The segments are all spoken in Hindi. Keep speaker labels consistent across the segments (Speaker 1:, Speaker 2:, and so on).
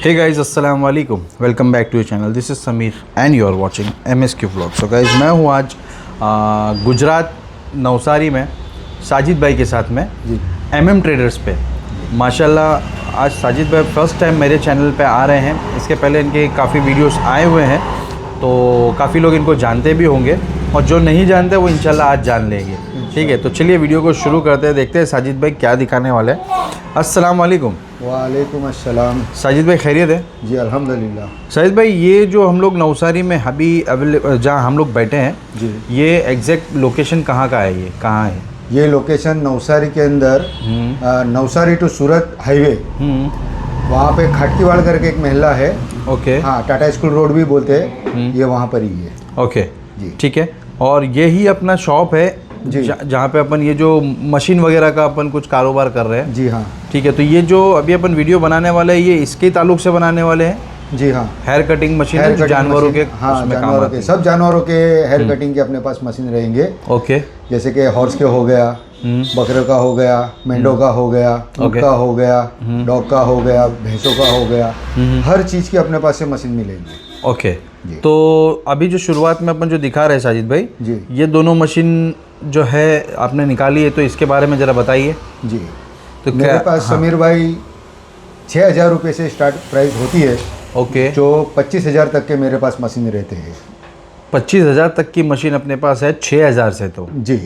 Speaker 1: हे गाइस अस्सलाम वालेकुम, welcome back to your channel. This is Sameer and you are watching MSQ vlog. So guys मैं हूँ आज गुजरात नवसारी में साजिद भाई के साथ में जी MM ट्रेडर्स पे। माशाल्लाह आज साजिद भाई फर्स्ट टाइम मेरे चैनल पे आ रहे हैं। इसके पहले इनके काफ़ी वीडियोस आए हुए हैं तो काफ़ी लोग इनको जानते भी होंगे और जो नहीं जानते वो इंशाल्लाह आज जान लेंगे। ठीक है, तो चलिए वीडियो को शुरू करते हैं, देखते हैं साजिद भाई क्या दिखाने वाले हैं। अस्सलाम वालेकुम।
Speaker 2: वालेकुम अस्सलाम।
Speaker 1: साजिद भाई खैरियत है?
Speaker 2: जी अल्हम्दुलिल्लाह।
Speaker 1: साजिद भाई ये जो हम लोग नवसारी में अभी जहाँ हम लोग बैठे हैं
Speaker 2: जी,
Speaker 1: ये एग्जैक्ट लोकेशन कहाँ का है? ये कहाँ है?
Speaker 2: ये लोकेशन नवसारी के अंदर नवसारी टू सूरत हाईवे, वहाँ पे खाटकीवाड़ करके एक महल्ला है।
Speaker 1: ओके।
Speaker 2: हाँ, टाटा स्कूल रोड भी बोलते हैं, ये वहाँ पर ही है।
Speaker 1: ओके
Speaker 2: जी
Speaker 1: ठीक है। और यही अपना शॉप है
Speaker 2: जी,
Speaker 1: जहाँ पे अपन ये जो मशीन वगैरह का अपन कुछ कारोबार कर रहे हैं।
Speaker 2: जी हाँ।
Speaker 1: ठीक है, तो ये जो अभी अपन वीडियो बनाने वाले हैं ये इसके ताल्लुक से बनाने वाले हैं?
Speaker 2: जी हाँ।
Speaker 1: हेयर कटिंग मशीन
Speaker 2: हेयर
Speaker 1: है,
Speaker 2: कटिंग
Speaker 1: जानवरों के?
Speaker 2: हाँ,
Speaker 1: उसमें काम
Speaker 2: जानवरों
Speaker 1: आती
Speaker 2: के,
Speaker 1: है।
Speaker 2: सब जानवरों के हेयर कटिंग के अपने पास मशीन रहेंगे।
Speaker 1: ओके।
Speaker 2: जैसे कि हॉर्स के हो गया, बकरे का हो गया, मेंढों का हो गया, ऊँट का हो गया, डॉग का हो गया, भैंसों का हो गया, हर चीज़ की अपने पास से मशीन मिलेगी।
Speaker 1: ओके
Speaker 2: जी।
Speaker 1: तो अभी जो शुरुआत में अपन जो दिखा रहे हैं साजिद भाई
Speaker 2: जी,
Speaker 1: ये दोनों मशीन जो है आपने निकाली है, तो इसके बारे में ज़रा बताइए।
Speaker 2: जी
Speaker 1: तो
Speaker 2: मेरे
Speaker 1: क्या
Speaker 2: पास समीर भाई 6,000 रुपये से स्टार्ट प्राइस होती है,
Speaker 1: ओके।
Speaker 2: जो 25,000 तक के मेरे पास मशीन रहते हैं।
Speaker 1: 25,000 तक की मशीन अपने पास है 6,000 से? तो
Speaker 2: जी,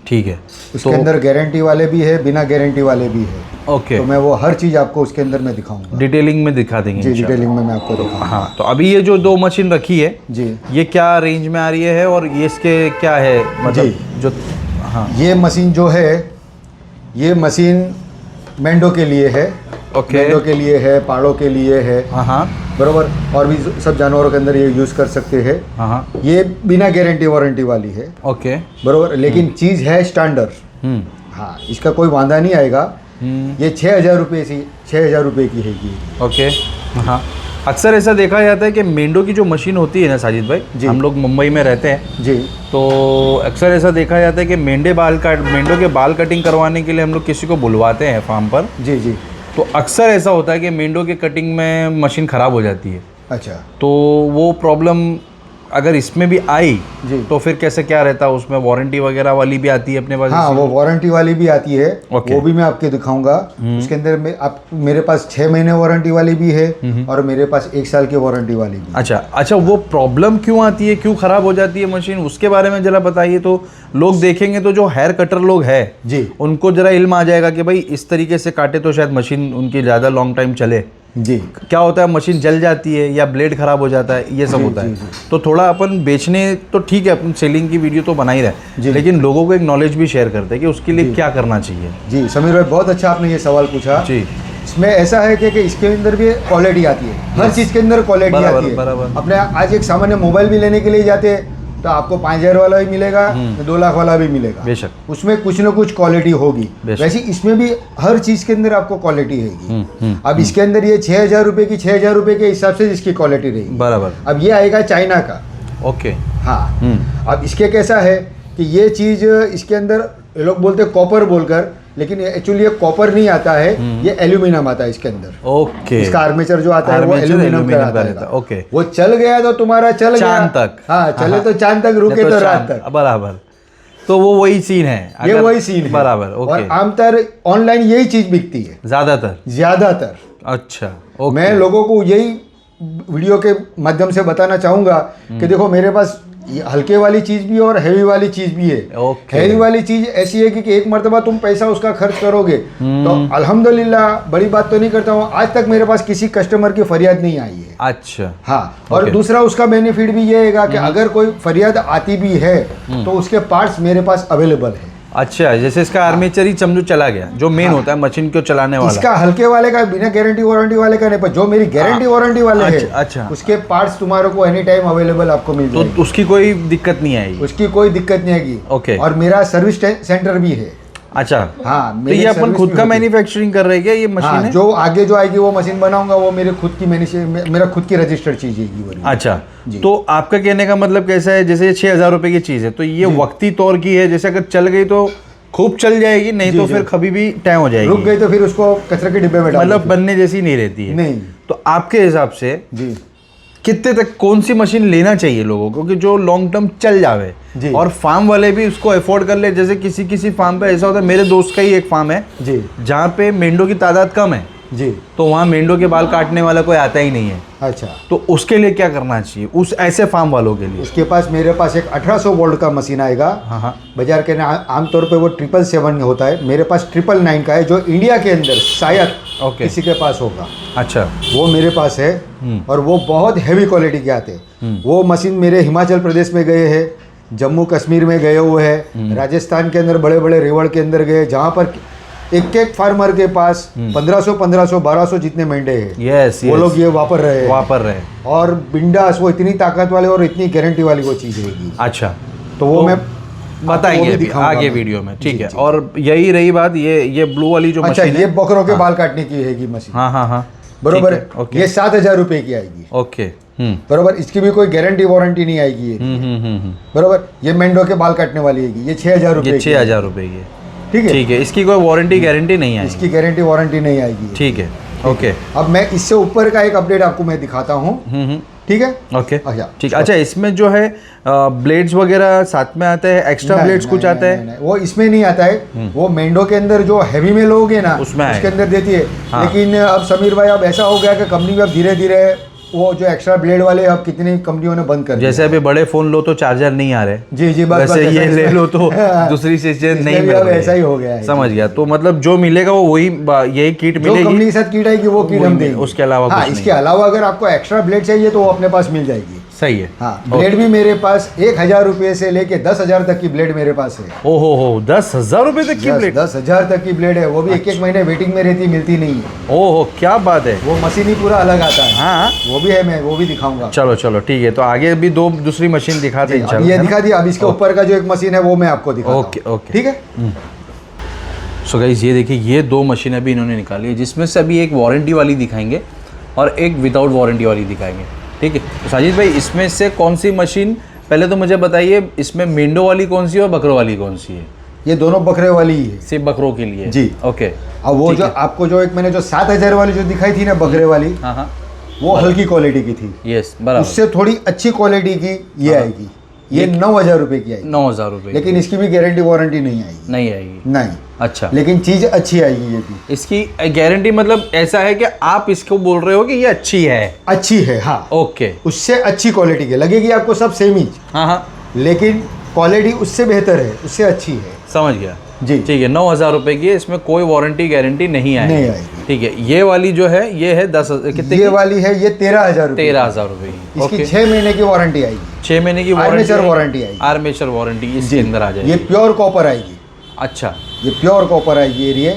Speaker 1: ठीक है।
Speaker 2: उसके अंदर गारंटी वाले भी है, बिना गारंटी वाले भी है।
Speaker 1: ओके,
Speaker 2: तो मैं वो हर चीज़ आपको उसके अंदर मैं दिखाऊंगा।
Speaker 1: डिटेलिंग में दिखा देंगे
Speaker 2: जी,
Speaker 1: इंशाल्लाह।
Speaker 2: डिटेलिंग में मैं आपको दिखाऊंगा।
Speaker 1: हाँ, तो अभी ये जो दो मशीन रखी है
Speaker 2: जी,
Speaker 1: ये क्या रेंज में आ रही है और ये इसके क्या है मतलब जो? हाँ,
Speaker 2: ये मशीन जो है, ये मशीन मेंढों के लिए है।
Speaker 1: ओके।
Speaker 2: मेंढों के लिए है, पाड़ों के लिए है,
Speaker 1: हाँ हाँ
Speaker 2: बरोबर। और भी सब जानवरों के अंदर ये यूज़ कर सकते हैं।
Speaker 1: हाँ हाँ।
Speaker 2: ये बिना गारंटी वारंटी वाली है,
Speaker 1: ओके।
Speaker 2: बरोबर, लेकिन चीज़ है स्टैंडर्ड। हाँ, इसका कोई वादा नहीं आएगा। ये 6,000 रुपये से 6,000 रुपये की है ये।
Speaker 1: ओके। हाँ, अक्सर ऐसा देखा जाता है कि मेंढों की जो मशीन होती है ना साजिद भाई, हम लोग मुंबई में रहते हैं
Speaker 2: जी,
Speaker 1: तो अक्सर ऐसा देखा जाता है कि मेंढों के बाल कटिंग करवाने के लिए हम लोग किसी को बुलवाते हैं फार्म पर।
Speaker 2: जी, जी।
Speaker 1: तो अक्सर ऐसा होता है कि मेंढों के कटिंग में मशीन ख़राब हो जाती है।
Speaker 2: अच्छा।
Speaker 1: तो वो प्रॉब्लम अगर इसमें भी आई
Speaker 2: जी,
Speaker 1: तो फिर कैसे क्या रहता है? उसमें वारंटी वगैरह वाली भी आती है अपने पास?
Speaker 2: हाँ, वो वारंटी वाली भी आती है।
Speaker 1: ओके।
Speaker 2: वो भी मैं आपके दिखाऊंगा। उसके अंदर में आप मेरे पास 6 महीने वारंटी वाली भी है और मेरे पास 1 साल की वारंटी वाली भी।
Speaker 1: अच्छा, वो प्रॉब्लम क्यों आती है, क्यों ख़राब हो जाती है मशीन, उसके बारे में ज़रा बताइए। तो लोग देखेंगे तो जो हेयर कटर लोग हैं
Speaker 2: जी,
Speaker 1: उनको ज़रा इल्म आ जाएगा कि भाई इस तरीके से काटे तो शायद मशीन उनकी ज़्यादा लॉन्ग टाइम चले।
Speaker 2: जी।
Speaker 1: क्या होता है, मशीन जल जाती है या ब्लेड खराब हो जाता है, ये सब
Speaker 2: जी,
Speaker 1: होता
Speaker 2: जी,
Speaker 1: है।
Speaker 2: जी।
Speaker 1: तो थोड़ा अपन बेचने तो ठीक है, अपन सेलिंग की वीडियो तो बना ही रहे,
Speaker 2: जी।
Speaker 1: लेकिन लोगों को एक नॉलेज भी शेयर करते हैं कि उसके लिए क्या करना चाहिए।
Speaker 2: जी समीर भाई, बहुत अच्छा आपने ये सवाल पूछा।
Speaker 1: जी।
Speaker 2: इसमें ऐसा है कि इसके अंदर भी क्वालिटी आती है, हर चीज़ के अंदर क्वालिटी
Speaker 1: बराबर,
Speaker 2: आती है।
Speaker 1: बराबर।
Speaker 2: अपने आज एक सामान्य मोबाइल भी लेने के लिए जाते हैं तो आपको 5,000 वाला भी मिलेगा, 2 लाख वाला भी मिलेगा।
Speaker 1: बेशक।
Speaker 2: उसमें कुछ ना कुछ क्वालिटी होगी।
Speaker 1: बेशक।
Speaker 2: वैसे इसमें भी हर चीज़ के अंदर आपको क्वालिटी रहेगी। अब इसके अंदर ये 6,000 रुपये की 6,000 रुपये के हिसाब से इसकी क्वालिटी रहेगी।
Speaker 1: बराबर।
Speaker 2: अब ये आएगा चाइना का।
Speaker 1: ओके।
Speaker 2: हाँ, अब इसके कैसा है कि ये चीज़ इसके अंदर ये लोग बोलते हैं कॉपर बोलकर, लेकिन एक्चुअली ये कॉपर नहीं आता है, ये एल्यूमिनियम आता है इसके अंदर।
Speaker 1: ओके।
Speaker 2: इसका आर्मेचर जो आता है वो
Speaker 1: आर्मेचर
Speaker 2: एल्यूमिनियम का
Speaker 1: एल्यूमिनियम का
Speaker 2: आता
Speaker 1: रहता है।
Speaker 2: है।
Speaker 1: ओके।
Speaker 2: वो चल गया तो तुम्हारा चल गया
Speaker 1: चांद तक।
Speaker 2: हाँ, चले तो चांद तक, रुके तो रात तक।
Speaker 1: बराबर। तो वो वही सीन है,
Speaker 2: ये वही सीन है।
Speaker 1: बराबर।
Speaker 2: और
Speaker 1: ओके।
Speaker 2: आमतौर ऑनलाइन यही चीज बिकती है ज्यादातर।
Speaker 1: अच्छा, ओके।
Speaker 2: मैं लोगों को यही वीडियो के माध्यम से बताना चाहूंगा कि देखो मेरे पास ये हल्के वाली चीज भी है और हैवी वाली चीज भी है।
Speaker 1: ओके।
Speaker 2: हैवी वाली चीज ऐसी है कि एक मर्तबा तुम पैसा उसका खर्च करोगे तो अल्हम्दुलिल्लाह, बड़ी बात तो नहीं करता हूँ, आज तक मेरे पास किसी कस्टमर की फरियाद नहीं आई है।
Speaker 1: अच्छा।
Speaker 2: हाँ, और दूसरा उसका बेनिफिट भी ये है कि अगर कोई फरियाद आती भी है तो उसके पार्ट्स मेरे पास अवेलेबल है।
Speaker 1: अच्छा, जैसे इसका आर्मेचर ही समझो चला गया, जो मेन होता है मशीन को चलाने वाला।
Speaker 2: इसका हल्के वाले का बिना गारंटी वारंटी वाले का नहीं, पर जो मेरी गारंटी वारंटी वाले है,
Speaker 1: अच्छा।
Speaker 2: उसके पार्ट्स तुम्हारे को एनी टाइम अवेलेबल आपको मिल जाएंगे।
Speaker 1: तो उसकी कोई दिक्कत नहीं आएगी?
Speaker 2: उसकी कोई दिक्कत नहीं आएगी।
Speaker 1: ओके।
Speaker 2: और मेरा सर्विस सेंटर भी है।
Speaker 1: अच्छा।
Speaker 2: हाँ,
Speaker 1: तो ये अपन खुद का मैन्युफैक्चरिंग कर रहे हैं क्या ये मशीन?
Speaker 2: हाँ,
Speaker 1: है
Speaker 2: जो आगे जो आएगी वो मशीन बनाऊंगा, वो मेरे खुद की मेरा खुद की रजिस्टर्ड चीज है।
Speaker 1: अच्छा, तो आपका कहने का मतलब कैसा है, जैसे 6,000 रुपए की चीज है तो ये वक्ती तौर की है, जैसे अगर चल गई तो खूब चल जाएगी, नहीं तो फिर कभी भी टाइम हो जाएगी,
Speaker 2: रुक गई तो फिर उसको कचरे के डिब्बे में डाल
Speaker 1: मतलब बनने जैसी नहीं रहती है।
Speaker 2: नहीं।
Speaker 1: तो आपके हिसाब से
Speaker 2: जी
Speaker 1: कितने तक कौन सी मशीन लेना चाहिए लोगों को कि जो लॉन्ग टर्म चल जावे
Speaker 2: जी।
Speaker 1: और फार्म वाले भी उसको अफोर्ड कर ले? जैसे किसी किसी फार्म पे ऐसा होता है, मेरे दोस्त का ही एक फार्म है
Speaker 2: जी
Speaker 1: जहाँ पे मेंढों की तादाद कम है,
Speaker 2: जी।
Speaker 1: तो वहाँ मेंढों के बाल काटने वाला कोई आता ही नहीं है।
Speaker 2: अच्छा,
Speaker 1: तो उसके लिए क्या करना चाहिए उस ऐसे फार्म वालों के लिए?
Speaker 2: उसके पास मेरे पास एक 1800 वोल्ट का मशीन आएगा।
Speaker 1: हाँ हाँ।
Speaker 2: बाजार के आमतौर पे वो 777 होता है, मेरे पास 999 का है जो इंडिया के अंदर शायद
Speaker 1: ओके।
Speaker 2: किसी के पास होगा।
Speaker 1: अच्छा।
Speaker 2: वो मेरे पास है और वो बहुत हैवी क्वालिटी के आते हैं। वो मशीन मेरे हिमाचल प्रदेश में गए हैं, जम्मू कश्मीर में गए हुए हैं, राजस्थान के अंदर बड़े बड़े रेवड़ के अंदर गए, जहाँ पर एक एक फार्मर के पास 1500 1200 जितने मेंढे हैं।
Speaker 1: यस,
Speaker 2: वो लोग ये वापर रहे हैं। और बिंडास वो इतनी ताकत वाले और इतनी गारंटी वाली वो चीज़ रहेगी।
Speaker 1: अच्छा,
Speaker 2: तो वो मैं
Speaker 1: बताएंगे अभी आगे वीडियो में, ठीक है। और यही रही बात, ये ब्लू वाली जो
Speaker 2: अच्छा,
Speaker 1: मशीन
Speaker 2: ये
Speaker 1: है,
Speaker 2: बकरों के बाल काटने की हैगी मशीन।
Speaker 1: हाँ हाँ हाँ,
Speaker 2: बरोबर
Speaker 1: ठीक है,
Speaker 2: है।
Speaker 1: ओके।
Speaker 2: ये 7000 रुपए की आएगी।
Speaker 1: ओके।
Speaker 2: बरोबर, इसकी भी कोई गारंटी वारंटी नहीं आएगी ये। बरोबर, ये मेंढों के बाल काटने वाली है, ये 6000 रुपए।
Speaker 1: ये 6000 रुपए की है,
Speaker 2: ठीक है।
Speaker 1: ठीक है। इसकी कोई वारंटी गारंटी नहीं आएगी?
Speaker 2: इसकी गारंटी वारंटी नहीं आएगी।
Speaker 1: ठीक है, ओके।
Speaker 2: अब मैं इससे ऊपर का एक अपडेट आपको मैं दिखाता हूँ, ठीक है।
Speaker 1: ओके,
Speaker 2: अच्छा,
Speaker 1: ठीक। अच्छा, इसमें जो है ब्लेड्स वगैरह साथ में आते हैं, एक्स्ट्रा ब्लेड्स कुछ आता है?
Speaker 2: नहीं, वो इसमें नहीं आता है। वो मेंढों के अंदर जो हैवी में लोगे ना,
Speaker 1: उसमें
Speaker 2: उसके अंदर देती है।
Speaker 1: हाँ।
Speaker 2: लेकिन अब समीर भाई, अब ऐसा हो गया कि कंपनी में अब धीरे धीरे वो जो एक्स्ट्रा ब्लेड वाले अब कितनी कंपनियों ने बंद कर दिया।
Speaker 1: जैसे अभी बड़े फोन लो तो चार्जर नहीं आ रहे।
Speaker 2: जी जी, बस
Speaker 1: वैसे
Speaker 2: बस
Speaker 1: ये
Speaker 2: ऐसा
Speaker 1: ले लो तो
Speaker 2: हाँ।
Speaker 1: दूसरी चीजें
Speaker 2: इसमें
Speaker 1: नहीं
Speaker 2: भी
Speaker 1: मिल
Speaker 2: अब
Speaker 1: रही
Speaker 2: ऐसा ही हो गया है।
Speaker 1: समझ गया। तो मतलब जो मिलेगा वो वही यही किट
Speaker 2: जो कंपनी
Speaker 1: मिलेगी,
Speaker 2: के साथ किट आएगी वो किट
Speaker 1: वही
Speaker 2: हम
Speaker 1: मिले-
Speaker 2: देंगे।
Speaker 1: उसके अलावा
Speaker 2: हाँ,
Speaker 1: कुछ
Speaker 2: इसके अलावा अगर आपको एक्स्ट्रा ब्लेड चाहिए तो वो अपने पास मिल जाएगी।
Speaker 1: सही है।
Speaker 2: हाँ, ब्लेड भी मेरे पास 1000 रुपये से लेके 10,000 तक की ब्लेड मेरे पास है।
Speaker 1: ओहो हो, 10,000 रुपए तक की ब्लेड?
Speaker 2: 10,000 तक की ब्लेड है, वो भी एक महीने वेटिंग में रहती, मिलती नहीं है।
Speaker 1: ओहो, क्या बात है।
Speaker 2: वो मशीन ही पूरा अलग आता है।
Speaker 1: हाँ,
Speaker 2: वो भी है, मैं वो भी दिखाऊंगा।
Speaker 1: चलो चलो, ठीक है। तो आगे भी दूसरी मशीन दिखाते हैं,
Speaker 2: अब ये दिखा दिया, अब इसके ऊपर का जो एक मशीन है वो मैं आपको दिखाता हूं।
Speaker 1: Okay, okay.
Speaker 2: ठीक है।
Speaker 1: सो गाइस, ये देखिए, ये दो मशीन अभी इन्होंने निकाली है, जिसमें से अभी एक वारंटी वाली दिखाएंगे और एक विदाउट वारंटी वाली दिखाएंगे, ठीक है। तो साजिद भाई, इसमें से कौन सी मशीन, पहले तो मुझे बताइए, इसमें मेंढों वाली कौन सी है और बकरों वाली कौन सी है?
Speaker 2: ये दोनों बकरे वाली ही है,
Speaker 1: सिर्फ बकरों के लिए?
Speaker 2: जी।
Speaker 1: ओके।
Speaker 2: अब वो जो आपको जो एक मैंने जो 7000 वाली जो दिखाई थी ना बकरे वाली,
Speaker 1: हाँ हाँ,
Speaker 2: वो हल्की क्वालिटी की थी।
Speaker 1: यस, बराबर।
Speaker 2: उससे थोड़ी अच्छी क्वालिटी की ये आएगी। ये 9000 रुपए की आएगी।
Speaker 1: 9000 रुपए?
Speaker 2: लेकिन इसकी भी गारंटी वारंटी नहीं आएगी।
Speaker 1: नहीं आएगी?
Speaker 2: नहीं।
Speaker 1: अच्छा।
Speaker 2: लेकिन चीज अच्छी आएगी ये भी।
Speaker 1: इसकी गारंटी मतलब ऐसा है कि आप इसको बोल रहे हो कि ये अच्छी है?
Speaker 2: अच्छी है, हाँ।
Speaker 1: ओके।
Speaker 2: उससे अच्छी क्वालिटी की लगेगी आपको, सब सेम ही,
Speaker 1: हाँ हाँ,
Speaker 2: लेकिन क्वालिटी उससे बेहतर है, उससे अच्छी है।
Speaker 1: समझ गया
Speaker 2: जी।
Speaker 1: ठीक है। 9000 रुपए की है, इसमें कोई वारंटी गारंटी नहीं आएगी?
Speaker 2: नहीं आएगी।
Speaker 1: ठीक है। ये वाली जो है, ये है 10 कितने
Speaker 2: ये
Speaker 1: की?
Speaker 2: वाली है, ये 13,000 रुपए।
Speaker 1: 13,000 रुपए की।
Speaker 2: इसकी
Speaker 1: ओके।
Speaker 2: 6 महीने की वारंटी आएगी।
Speaker 1: 6 महीने की
Speaker 2: आर्मेचर वारंटी आएगी।
Speaker 1: आर्मेचर वारंटी इसके अंदर आ जाएगी।
Speaker 2: ये प्योर कॉपर आएगी।
Speaker 1: अच्छा,
Speaker 2: ये प्योर कॉपर आएगी ये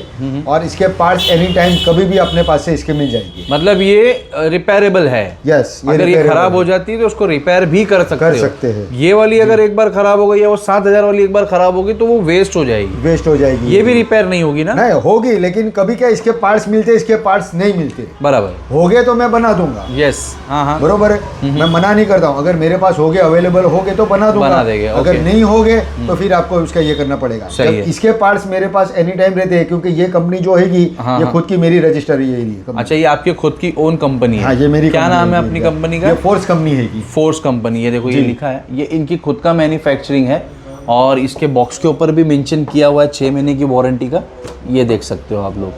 Speaker 2: और इसके पार्ट्स एनी टाइम कभी भी अपने पास से इसके मिल जाएगी।
Speaker 1: मतलब ये रिपेयरेबल है?
Speaker 2: यस।
Speaker 1: अगर ये खराब हो जाती है तो उसको रिपेयर भी कर सकते
Speaker 2: हैं।
Speaker 1: ये वाली अगर एक बार खराब हो गई या वो 7000 वाली एक बार खराब होगी तो वो वेस्ट हो जाएगी?
Speaker 2: वेस्ट हो जाएगी।
Speaker 1: ये भी रिपेयर नहीं होगी ना?
Speaker 2: नहीं होगी, लेकिन कभी क्या इसके पार्ट्स मिलते, इसके पार्ट्स नहीं मिलते।
Speaker 1: बराबर।
Speaker 2: हो गए तो मैं बना दूंगा।
Speaker 1: यस, हाँ हाँ,
Speaker 2: बरोबर है। मैं मना नहीं करता हूँ, अगर मेरे पास हो गए, अवेलेबल हो गए तो बना दूंगा।
Speaker 1: बना देंगे,
Speaker 2: अगर
Speaker 1: ओके।
Speaker 2: नहीं हो गए तो फिर आपको उसका ये करना पड़ेगा।
Speaker 1: सही है।
Speaker 2: इसके पार्ट्स मेरे पास एनी टाइम रहते हैं, क्योंकि ये कंपनी जो हैगी,
Speaker 1: हाँ,
Speaker 2: ये
Speaker 1: हाँ।
Speaker 2: खुद की मेरी रजिस्टर ही है।
Speaker 1: अच्छा, ये आपके खुद की ओन कंपनी है?
Speaker 2: हाँ, ये मेरी
Speaker 1: क्या
Speaker 2: कंपनी
Speaker 1: नाम है
Speaker 2: है,
Speaker 1: अपनी
Speaker 2: ये
Speaker 1: कंपनी का?
Speaker 2: ये फोर्स कंपनी हैगी।
Speaker 1: Force company. ये देखो, ये
Speaker 2: जी।
Speaker 1: लिखा है, ये इनकी खुद का मैन्युफैक्चरिंग है और इसके बॉक्स के ऊपर भी मेंशन किया हुआ है 6 महीने की वारंटी का। ये देख सकते हो आप लोग,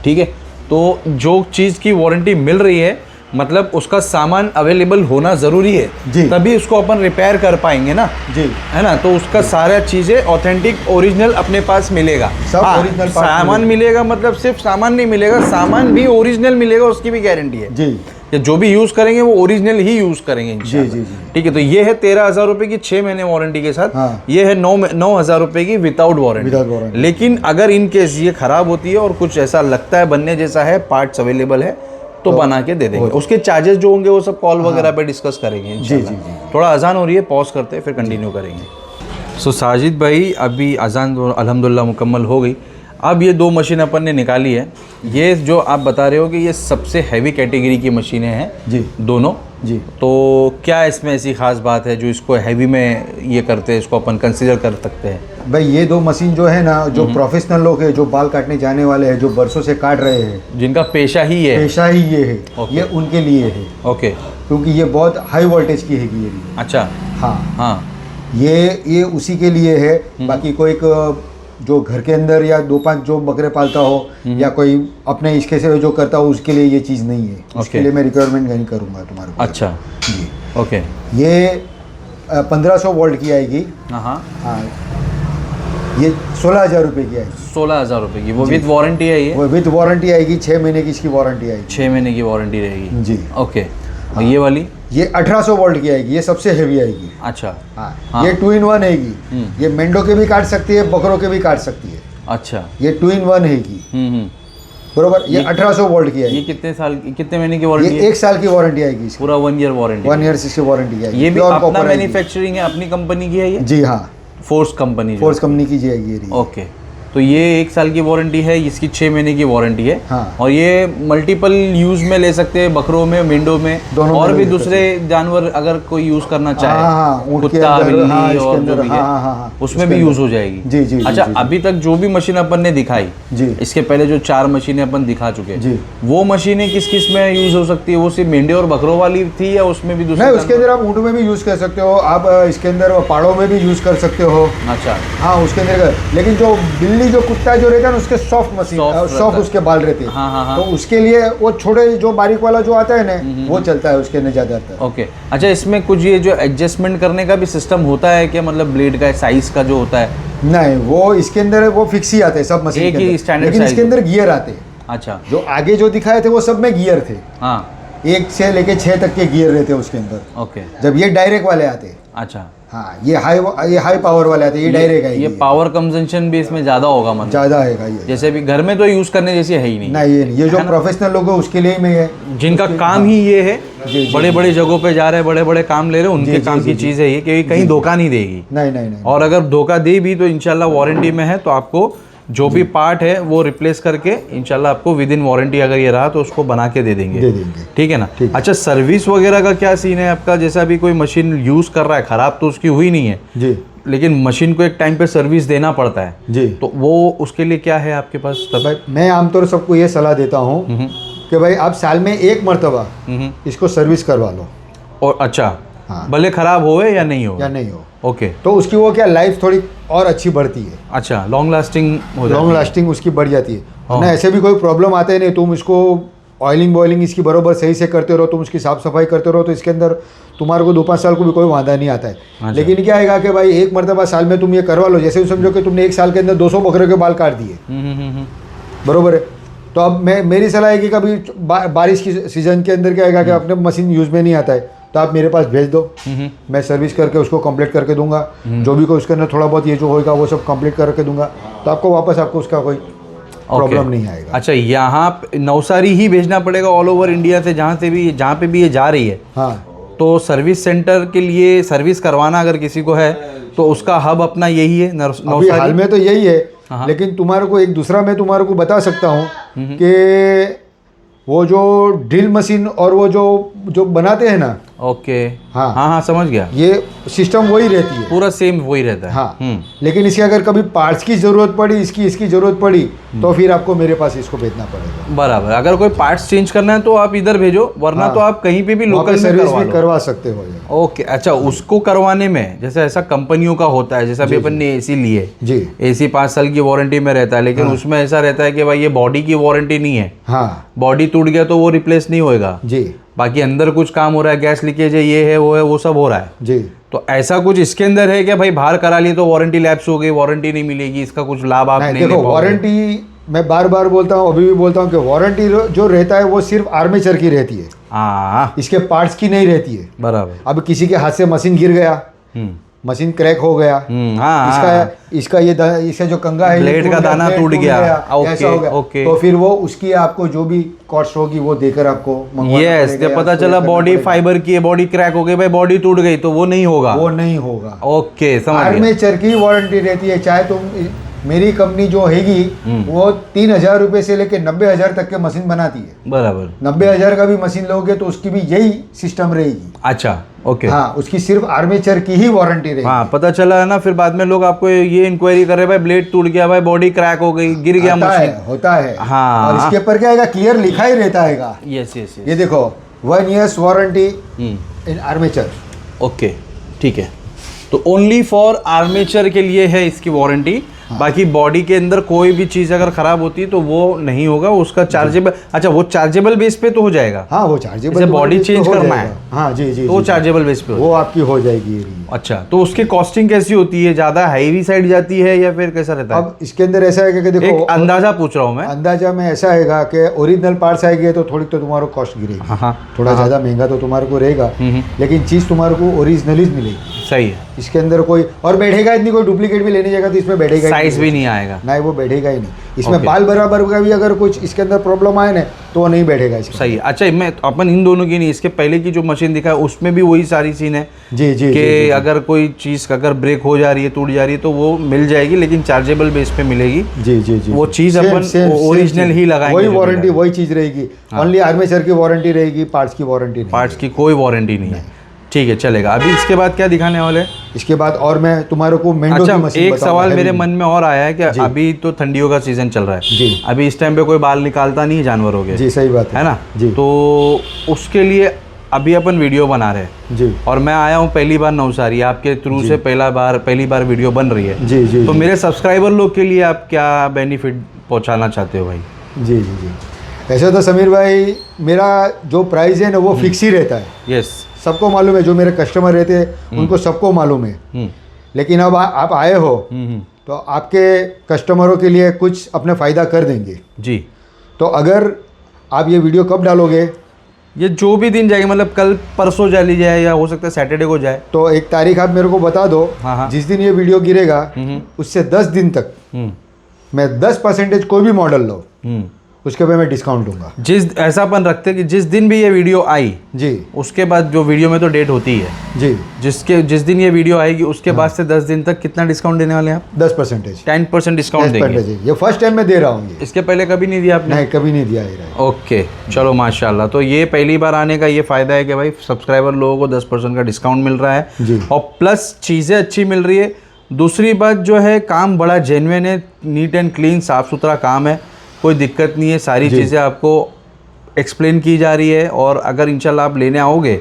Speaker 1: ठीक है। तो जो चीज़ की वारंटी मिल रही है, मतलब उसका सामान अवेलेबल होना ज़रूरी है,
Speaker 2: जी।
Speaker 1: तभी उसको अपन रिपेयर कर पाएंगे ना,
Speaker 2: जी।
Speaker 1: है ना। तो उसका सारा चीज़ें ऑथेंटिक ओरिजिनल अपने पास मिलेगा।
Speaker 2: सब
Speaker 1: हाँ,
Speaker 2: original parts
Speaker 1: सामान मिलेगा, मतलब सिर्फ सामान नहीं मिलेगा, सामान भी ओरिजिनल मिलेगा, उसकी भी गारंटी है।
Speaker 2: जी।
Speaker 1: या जो भी यूज़ करेंगे वो ओरिजिनल ही यूज़ करेंगे इंशाल्लाह।
Speaker 2: जी, जी, जी।
Speaker 1: ठीक है। तो ये है 13,000 रुपए की 6 महीने वारंटी के साथ।
Speaker 2: हाँ।
Speaker 1: ये है 9,000 रुपए की विदाउट
Speaker 2: Without
Speaker 1: वारंटी।
Speaker 2: warranty।
Speaker 1: लेकिन अगर इन केस ये खराब होती है और कुछ ऐसा लगता है बनने जैसा है, पार्ट्स अवेलेबल है, तो बना के दे देंगे। उसके चार्जेस जो होंगे वो सब कॉल वगैरह पे डिस्कस करेंगे इंशाल्लाह।
Speaker 2: जी, जी।
Speaker 1: थोड़ा अजान हो रही है, पॉज करते हैं, फिर कंटिन्यू करेंगे। सो साजिद भाई, अभी अजान अल्हम्दुलिल्लाह मुकम्मल हो गई। अब ये 2 मशीन अपन ने निकाली है, ये जो आप बता रहे हो कि ये सबसे हैवी कैटेगरी की मशीनें हैं
Speaker 2: जी
Speaker 1: दोनों
Speaker 2: जी।
Speaker 1: तो क्या इसमें ऐसी खास बात है जो इसको हैवी में ये करते हैं, इसको अपन कंसीडर कर सकते हैं?
Speaker 2: भाई ये 2 मशीन जो है ना, जो प्रोफेशनल लोग हैं, जो बाल काटने जाने वाले हैं, जो बरसों से काट रहे हैं,
Speaker 1: जिनका पेशा ही है,
Speaker 2: पेशा ही ये है,
Speaker 1: ओके।
Speaker 2: ये उनके लिए है,
Speaker 1: ओके।
Speaker 2: क्योंकि ये बहुत हाई वोल्टेज की है ये।
Speaker 1: अच्छा।
Speaker 2: हाँ
Speaker 1: हाँ।
Speaker 2: ये उसी के लिए है। बाकी कोई जो घर के अंदर या 2-5 जो बकरे पालता हो या कोई अपने इसके से जो करता हो, उसके लिए ये चीज़ नहीं है। उसके लिए मैं रिक्वायरमेंट नहीं करूँगा तुम्हारे को।
Speaker 1: अच्छा
Speaker 2: जी।
Speaker 1: ओके।
Speaker 2: ये 1500 वोल्ट की आएगी।
Speaker 1: हाँ।
Speaker 2: हाँ, ये 16,000 रुपये की आएगी।
Speaker 1: 16,000 रुपये की, वो विद वारंटी है ये?
Speaker 2: वो विद वारंटी आएगी, 6 महीने की इसकी वारंटी आएगी।
Speaker 1: 6 महीने की वारंटी रहेगी
Speaker 2: जी।
Speaker 1: ओके। और ये वाली?
Speaker 2: ये 1800 वोल्ट की आएगी, ये सबसे हेवी आएगी।
Speaker 1: अच्छा।
Speaker 2: हाँ, ये 2 in 1 आएगी। ये मेंढों के भी काट सकती है, बकरों के भी काट सकती है।
Speaker 1: अच्छा।
Speaker 2: ये 2 in 1 हैगी। बरोबर। ये 1800 वोल्ट की
Speaker 1: ये
Speaker 2: आएगी।
Speaker 1: कितने महीने की वारंटी
Speaker 2: ये
Speaker 1: है?
Speaker 2: 1 साल की वारंटी आएगी इसकी।
Speaker 1: पूरा 1 ईयर वारंटी?
Speaker 2: 1 ईयर इसकी वारंटी आएगी।
Speaker 1: ये भी
Speaker 2: Pure
Speaker 1: अपना
Speaker 2: copper आएगी।
Speaker 1: मैन्युफैक्चरिंग है, अपनी कंपनी की है ये?
Speaker 2: जी हाँ,
Speaker 1: फोर्स कंपनी?
Speaker 2: फोर्स कंपनी की जाएगी ये।
Speaker 1: ओके। तो ये 1 साल की वारंटी है, इसकी 6 महीने की वारंटी है।
Speaker 2: हाँ।
Speaker 1: और ये मल्टीपल यूज में ले सकते हैं, बकरों में, मेंढों में,
Speaker 2: दोनों में
Speaker 1: और भी
Speaker 2: ले
Speaker 1: दूसरे जानवर अगर कोई यूज करना
Speaker 2: हाँ,
Speaker 1: चाहे,
Speaker 2: ऊँट के
Speaker 1: कुत्ता,
Speaker 2: अंदर,
Speaker 1: बिल्ली
Speaker 2: हाँ, इसके
Speaker 1: और जो
Speaker 2: अंदर,
Speaker 1: भी है,
Speaker 2: हाँ,
Speaker 1: उसमें
Speaker 2: इसके
Speaker 1: भी यूज
Speaker 2: अंदर।
Speaker 1: हो जाएगी?
Speaker 2: जी जी।
Speaker 1: अच्छा,
Speaker 2: जी,
Speaker 1: अभी तक जो भी मशीन अपन ने दिखाई,
Speaker 2: जी।
Speaker 1: इसके पहले जो 4 मशीनें अपन दिखा चुके हैं,
Speaker 2: जी।
Speaker 1: वो मशीनें किस किस में यूज हो सकती है? वो सिर्फ मेंढे और बकरों वाली थी या उसमें भी दूसरे?
Speaker 2: नहीं, उसके अंदर आप ऊँट में भी यूज़ कर सकते हो, आप इसके अंदर पाड़ों में भी यूज़ कर सकते हो।
Speaker 1: अच्छा।
Speaker 2: हाँ, उसके अंदर। लेकिन जो बिल्ली, जो कुत्ता जो रहता है ना, उसके सॉफ्ट मशीन,
Speaker 1: Soft
Speaker 2: सॉफ्ट
Speaker 1: रहता
Speaker 2: उसके बाल रहते हैं।
Speaker 1: हाँ, हाँ, हाँ।
Speaker 2: तो उसके लिए वो छोटे जो बारीक वाला जो आता है ना, वो चलता है उसके अंदर ज़्यादातर।
Speaker 1: ओके। अच्छा, इसमें कुछ ये जो एडजस्टमेंट करने का भी सिस्टम होता है क्या? मतलब ब्लेड का साइज का जो होता है?
Speaker 2: नहीं, वो इसके अंदर वो फिक्स ही आते हैं सब मशीन
Speaker 1: एक
Speaker 2: के
Speaker 1: ही
Speaker 2: अंदर।
Speaker 1: standard
Speaker 2: लेकिन
Speaker 1: size
Speaker 2: इसके अंदर गियर आते हैं।
Speaker 1: अच्छा।
Speaker 2: जो आगे जो दिखाए थे वो सब में गियर थे।
Speaker 1: हाँ।
Speaker 2: 1 से लेके 6 तक के गियर रहते हैं उसके अंदर।
Speaker 1: ओके।
Speaker 2: जब ये डायरेक्ट वाले आते हैं।
Speaker 1: अच्छा।
Speaker 2: हाँ, ये हाई पावर वाले आते हैं, ये डायरेक्ट आएगी।
Speaker 1: ये पावर कंजम्पशन भी इसमें ज़्यादा होगा मतलब?
Speaker 2: ज़्यादा आएगा ये।
Speaker 1: जैसे भी घर में तो यूज़ करने जैसी है ही नहीं।
Speaker 2: नहीं, ये नहीं, ये जो प्रोफेशनल लोग हैं उसके लिए ही में है,
Speaker 1: जिनका काम ही ये है,
Speaker 2: जी, जी,
Speaker 1: बड़े बड़े जगहों पे जा रहे हैं, बड़े बड़े काम ले रहे हैं, उनके काम की चीज़ है ये, क्योंकि कहीं धोखा नहीं देगी।
Speaker 2: नहीं नहीं नहीं।
Speaker 1: और अगर धोखा दे भी तो इंशाल्लाह वारंटी में है, तो आपको जो भी पार्ट है वो रिप्लेस करके इंशाल्लाह आपको विद इन वारंटी अगर ये रहा तो उसको बना के दे देंगे। ठीक है ना?
Speaker 2: ठीक है।
Speaker 1: अच्छा, सर्विस वगैरह का क्या सीन है आपका? जैसा अभी कोई मशीन यूज़ कर रहा है, ख़राब तो उसकी हुई नहीं है
Speaker 2: जी,
Speaker 1: लेकिन मशीन को एक टाइम पे सर्विस देना पड़ता है
Speaker 2: जी,
Speaker 1: तो वो उसके लिए क्या है आपके पास?
Speaker 2: भाई मैं आमतौर सबको ये सलाह देता हूँ कि भाई आप साल में 1 मरतबा इसको सर्विस करवा लो।
Speaker 1: और अच्छा,
Speaker 2: हाँ।
Speaker 1: भले खराब होवे या नहीं हो?
Speaker 2: या नहीं हो,
Speaker 1: ओके।
Speaker 2: तो उसकी वो क्या लाइफ थोड़ी और अच्छी बढ़ती है।
Speaker 1: अच्छा, लॉन्ग लास्टिंग हो जाती
Speaker 2: लॉन्ग
Speaker 1: है।
Speaker 2: लास्टिंग उसकी बढ़ जाती है।
Speaker 1: हाँ।
Speaker 2: ना ऐसे भी कोई प्रॉब्लम आते ही नहीं, तुम इसको ऑयलिंग बॉयलिंग इसकी बरोबर सही से करते रहो, तुम उसकी साफ सफाई करते रहो, तो इसके अंदर तुम्हारे को 2-5 साल को भी कोई वादा नहीं आता है।
Speaker 1: अच्छा।
Speaker 2: लेकिन क्या आएगा कि भाई 1 मरतबा साल में तुम ये करवा लो, जैसे समझो कि तुमने 1 साल के अंदर 200 बकरे के बाल काट दिए, बरोबर है। तो अब मेरी सलाह है कि कभी बारिश की सीजन के अंदर क्या आएगा कि अपने मशीन यूज़ में नहीं आता है, तो आप मेरे पास भेज दो, मैं सर्विस करके उसको कंप्लीट करके दूंगा। जो भी कोई उसके अंदर थोड़ा बहुत ये जो होगा वो सब कंप्लीट करके दूंगा, तो आपको वापस आपको उसका कोई प्रॉब्लम नहीं आएगा।
Speaker 1: अच्छा, यहाँ नवसारी ही भेजना पड़ेगा ऑल ओवर इंडिया से, जहाँ पे भी ये जा रही है?
Speaker 2: हाँ,
Speaker 1: तो सर्विस सेंटर के लिए सर्विस करवाना अगर किसी को है तो उसका हब अपना यही है
Speaker 2: अभी
Speaker 1: नवसारी?
Speaker 2: हाल में तो यही है।
Speaker 1: हाँ।
Speaker 2: लेकिन तुम्हारे को एक दूसरा मैं तुम्हारे को बता सकता हूँ कि वो जो ड्रिल मशीन और वो जो बनाते हैं ना,
Speaker 1: ओके।
Speaker 2: हाँ।
Speaker 1: हाँ हाँ, समझ गया।
Speaker 2: ये सिस्टम वही रहती है,
Speaker 1: पूरा सेम वही रहता है।
Speaker 2: हाँ। लेकिन इसकी अगर कभी पार्ट्स की ज़रूरत पड़ी, इसकी ज़रूरत पड़ी, तो फिर आपको मेरे पास इसको भेजना पड़ेगा।
Speaker 1: बराबर। अगर कोई पार्ट्स चेंज करना है तो आप इधर भेजो, वरना
Speaker 2: हाँ।
Speaker 1: तो आप कहीं पे भी
Speaker 2: वहाँ पे
Speaker 1: लोकल में
Speaker 2: सर्विस
Speaker 1: करवा
Speaker 2: भी
Speaker 1: लो।
Speaker 2: करवा सकते हो ये।
Speaker 1: ओके। अच्छा, उसको करवाने में जैसे ऐसा कंपनियों का होता है, जैसे अभी अपन ने एसी लिए,
Speaker 2: जी,
Speaker 1: एसी 5 साल की वारंटी में रहता है, लेकिन उसमें ऐसा रहता है कि भाई ये बॉडी की वारंटी नहीं है,
Speaker 2: हाँ
Speaker 1: बॉडी टूट गया तो वो रिप्लेस नहीं होएगा,
Speaker 2: जी,
Speaker 1: बाकी अंदर कुछ काम हो रहा है, गैस लीकेज है, ये है वो सब हो रहा है।
Speaker 2: जी।
Speaker 1: तो ऐसा कुछ इसके अंदर है क्या भाई? बाहर करा लिए तो वारंटी लैप्स हो गई, वारंटी नहीं मिलेगी, इसका कुछ लाभ आप
Speaker 2: नहीं,
Speaker 1: नहीं ले
Speaker 2: देखो
Speaker 1: पाओगे?
Speaker 2: वारंटी मैं बार बार बोलता हूँ, अभी भी बोलता हूँ कि वारंटी जो रहता है वो सिर्फ आर्मेचर की रहती है,
Speaker 1: हाँ,
Speaker 2: इसके पार्ट्स की नहीं रहती है।
Speaker 1: बराबर।
Speaker 2: अब किसी के हाथ से मशीन गिर गया, मशीन क्रैक हो गया,
Speaker 1: हाँ,
Speaker 2: इसका जो कंगा है,
Speaker 1: ब्लेड का दाना टूट गया,
Speaker 2: ऐसा हो गया,
Speaker 1: ओके।
Speaker 2: तो फिर वो उसकी आपको जो भी कॉस्ट होगी वो देकर आपको मंगवाना
Speaker 1: यस,
Speaker 2: पड़ेगा,
Speaker 1: जब पता
Speaker 2: आपको
Speaker 1: चला
Speaker 2: ये करना
Speaker 1: बॉडी
Speaker 2: पड़ेगा।
Speaker 1: फाइबर की है, बॉडी क्रैक हो गई भाई, बॉडी टूट गई, तो वो नहीं होगा।
Speaker 2: वो नहीं होगा।
Speaker 1: ओके, समझ गया।
Speaker 2: आर्मेचर की वारंटी रहती है, चाहे तुम मेरी कंपनी जो हैगी वो 3,000 रुपये से लेके 90,000 तक के मशीन बनाती है।
Speaker 1: बराबर।
Speaker 2: 90,000 का भी मशीन लोगे तो उसकी भी यही सिस्टम रहेगी।
Speaker 1: अच्छा, ओके।
Speaker 2: हाँ, उसकी सिर्फ आर्मेचर की ही वारंटी रहेगी।
Speaker 1: हाँ, पता चला है ना, फिर बाद में लोग आपको ये इंक्वायरी कर रहे हैं, भाई ब्लेड टूट गया, भाई बॉडी क्रैक हो गई, गिर गया मशीन।
Speaker 2: होता है।
Speaker 1: हाँ।
Speaker 2: और इसके ऊपर क्या है, क्लियर लिखा ही रहता है।
Speaker 1: Yes yes.
Speaker 2: ये देखो 1 years वारंटी इन आर्मेचर।
Speaker 1: ओके, ठीक है। तो ओनली फॉर आर्मेचर के लिए है इसकी वारंटी। बाकी बॉडी के अंदर कोई भी चीज़ अगर ख़राब होती है तो वो नहीं होगा, उसका चार्जेबल। अच्छा, वो चार्जेबल बेस पे तो हो जाएगा।
Speaker 2: हाँ, वो चार्जेबल।
Speaker 1: जैसे बॉडी चेंज करना है,
Speaker 2: हाँ जी जी,
Speaker 1: तो वो चार्जेबल बेस पे
Speaker 2: वो आपकी हो जाएगी।
Speaker 1: अच्छा, तो उसकी कॉस्टिंग कैसी होती है? ज़्यादा हैवी साइड जाती है या फिर कैसा रहता है?
Speaker 2: अब इसके अंदर ऐसा है कि देखो,
Speaker 1: एक अंदाजा पूछ रहा हूँ मैं।
Speaker 2: अंदाजा में ऐसा है कि ओरिजिनल पार्ट्स आएंगे तो थोड़ी तो तुम्हारा कॉस्ट गिरेगी।
Speaker 1: हाँ,
Speaker 2: थोड़ा ज़्यादा महंगा तो तुम्हारे को रहेगा, लेकिन चीज़ तुम्हारे को ओरिजिनल ही मिलेगी।
Speaker 1: सही है।
Speaker 2: इसके अंदर कोई और बैठेगा इतनी, कोई डुप्लीकेट भी लेने जाएगा तो इसमें बैठेगा,
Speaker 1: साइज भी नहीं आएगा।
Speaker 2: नहीं, वो बैठेगा ही नहीं इसमें। बाल बराबर का भी अगर कुछ इसके अंदर प्रॉब्लम आए ना तो वो नहीं बैठेगा इसमें।
Speaker 1: सही है। अच्छा, मैं अपन इन दोनों की नहीं, इसके पहले की जो मशीन दिखा है उसमें भी वही सारी सीन है
Speaker 2: जी जी
Speaker 1: कि अगर कोई चीज़ अगर ब्रेक हो जा रही है, टूट जा रही है, तो वो मिल जाएगी, लेकिन चार्जेबल बेस पे मिलेगी।
Speaker 2: जी जी जी,
Speaker 1: वो चीज़ अपन ओरिजिनल ही लगाएंगे।
Speaker 2: वही वारंटी, वही चीज़ रहेगी। ओनली आर्मेचर की वारंटी रहेगी, पार्ट्स की वारंटी नहीं।
Speaker 1: पार्ट्स की कोई वारंटी नहीं है। ठीक है, चलेगा। अभी इसके बाद क्या दिखाने वाले?
Speaker 2: इसके बाद और मैं तुम्हारे को मेंडो की मशीन
Speaker 1: एक सवाल मेरे मन में और आया है कि अभी तो ठंडियों का सीजन चल रहा है
Speaker 2: जी।
Speaker 1: अभी इस टाइम पे कोई बाल निकालता नहीं है जानवरों के।
Speaker 2: जी, सही बात
Speaker 1: है ना
Speaker 2: जी।
Speaker 1: तो उसके लिए अभी अपन वीडियो बना रहे हैं
Speaker 2: जी,
Speaker 1: और मैं आया हूँ पहली बार नवसारी, आपके थ्रू से पहली बार वीडियो बन रही है।
Speaker 2: जी जी,
Speaker 1: तो मेरे सब्सक्राइबर लोग के लिए आप क्या बेनिफिट पहुँचाना चाहते हो भाई?
Speaker 2: जी जी जी, ऐसे तो समीर भाई मेरा जो प्राइस है ना वो फिक्स ही रहता है।
Speaker 1: यस,
Speaker 2: सबको मालूम है, जो मेरे कस्टमर रहते हैं उनको सबको मालूम है। लेकिन अब आप आए हो तो आपके कस्टमरों के लिए कुछ अपने फ़ायदा कर देंगे
Speaker 1: जी।
Speaker 2: तो अगर आप ये वीडियो कब डालोगे?
Speaker 1: ये जो भी दिन जाएगा, मतलब कल परसों चली जाए या हो सकता है सैटरडे को जाए,
Speaker 2: तो एक तारीख आप मेरे को बता दो।
Speaker 1: हाँ।
Speaker 2: जिस दिन ये वीडियो गिरेगा उससे 10 दिन तक मैं 10% कोई भी मॉडल लो उसके पे मैं डिस्काउंट दूंगा।
Speaker 1: ऐसा अपन रखते हैं कि जिस दिन भी ये वीडियो आई
Speaker 2: जी,
Speaker 1: उसके बाद, जो वीडियो में तो डेट होती है
Speaker 2: जी,
Speaker 1: जिस दिन ये वीडियो आएगी उसके बाद से 10 दिन तक कितना डिस्काउंट देने वाले हैं आप?
Speaker 2: 10%।
Speaker 1: 10% डिस्काउंट देंगे।
Speaker 2: ये फर्स्ट टाइम मैं दे रहा हूँ।
Speaker 1: इसके पहले कभी नहीं दिया आपने?
Speaker 2: नहीं, कभी नहीं दिया है।
Speaker 1: ओके, चलो माशाल्लाह। तो ये पहली बार आने का ये फ़ायदा है कि भाई सब्सक्राइबर लोगों को 10% का डिस्काउंट मिल रहा है
Speaker 2: जी।
Speaker 1: और प्लस चीज़ें अच्छी मिल रही है। दूसरी बात जो है, काम बड़ा जेन्युइन है, नीट एंड क्लीन, साफ़ सुथरा काम है, कोई दिक्कत नहीं है। सारी चीज़ें आपको एक्सप्लेन की जा रही है और अगर इंशाल्लाह आप लेने आओगे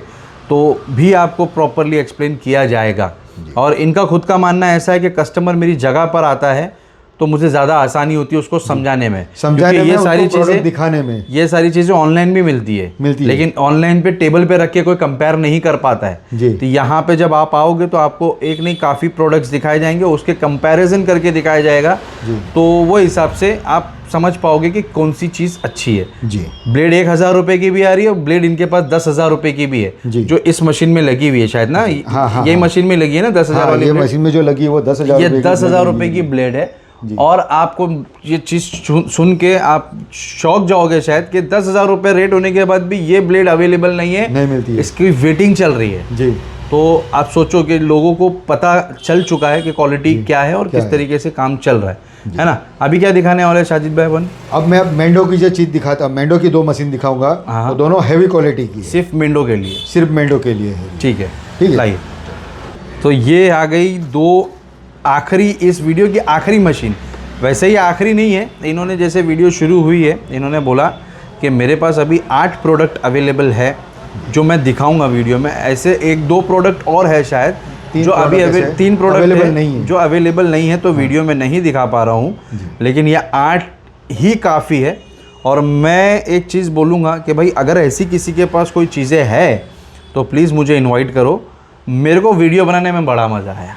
Speaker 1: तो भी आपको प्रॉपरली एक्सप्लेन किया जाएगा। और इनका खुद का मानना ऐसा है कि कस्टमर मेरी जगह पर आता है तो मुझे ज़्यादा आसानी होती है उसको समझाने में,
Speaker 2: ये सारी चीज़ें दिखाने में।
Speaker 1: ये सारी चीज़ें ऑनलाइन भी मिलती है, लेकिन ऑनलाइन पे टेबल पे रख के कोई कंपेयर नहीं कर पाता है। तो यहाँ पे जब आप आओगे तो आपको एक नहीं काफ़ी प्रोडक्ट्स दिखाए जाएंगे, उसके कंपैरिजन करके दिखाया जाएगा, तो वो हिसाब से आप समझ पाओगे कि कौन सी चीज़ अच्छी है
Speaker 2: जी।
Speaker 1: ब्लेड 1,000 रुपये की भी आ रही है और ब्लेड इनके पास 10,000 रुपये की भी है जो इस मशीन में लगी हुई है शायद ना। यही मशीन में लगी है ना 10,000 वाली?
Speaker 2: ये मशीन में जो लगी है वो 10,000
Speaker 1: ये 10,000 रुपये की ब्लेड है। और आपको ये चीज़ सुन के आप शौक जाओगे शायद कि 10,000 रुपये रेट होने के बाद भी ये ब्लेड अवेलेबल नहीं है,
Speaker 2: नहीं मिलती है,
Speaker 1: इसकी वेटिंग चल रही है
Speaker 2: जी।
Speaker 1: तो आप सोचो कि लोगों को पता चल चुका है कि क्वालिटी क्या है और किस तरीके से काम चल रहा है ना। अभी क्या दिखाने वाले साजिद भाई अपन?
Speaker 2: अब मैं मेंडो की जो चीज़ दिखाता हूँ, मेंडो की 2 मशीन दिखाऊंगा। वो दोनों हैवी क्वालिटी की है,
Speaker 1: सिर्फ मेंडो के लिए,
Speaker 2: सिर्फ मेंडो के लिए है।
Speaker 1: ठीक है, लाइए। तो ये आ गई 2 आखिरी, इस वीडियो की आखिरी मशीन। वैसे ही आखिरी नहीं है, इन्होंने जैसे वीडियो शुरू हुई है इन्होंने बोला कि मेरे पास अभी 8 प्रोडक्ट अवेलेबल है जो मैं दिखाऊंगा वीडियो में। ऐसे 1-2 प्रोडक्ट और है शायद जो अभी 3 प्रोडक्ट
Speaker 2: अवेलेबल नहीं है,
Speaker 1: जो अवेलेबल नहीं है, तो वीडियो में नहीं दिखा पा रहा हूँ, लेकिन ये 8 ही काफ़ी है। और मैं एक चीज़ बोलूँगा कि भाई अगर ऐसी किसी के पास कोई चीज़ें है तो प्लीज़ मुझे इन्वाइट करो। मेरे को वीडियो बनाने में बड़ा मज़ा आया,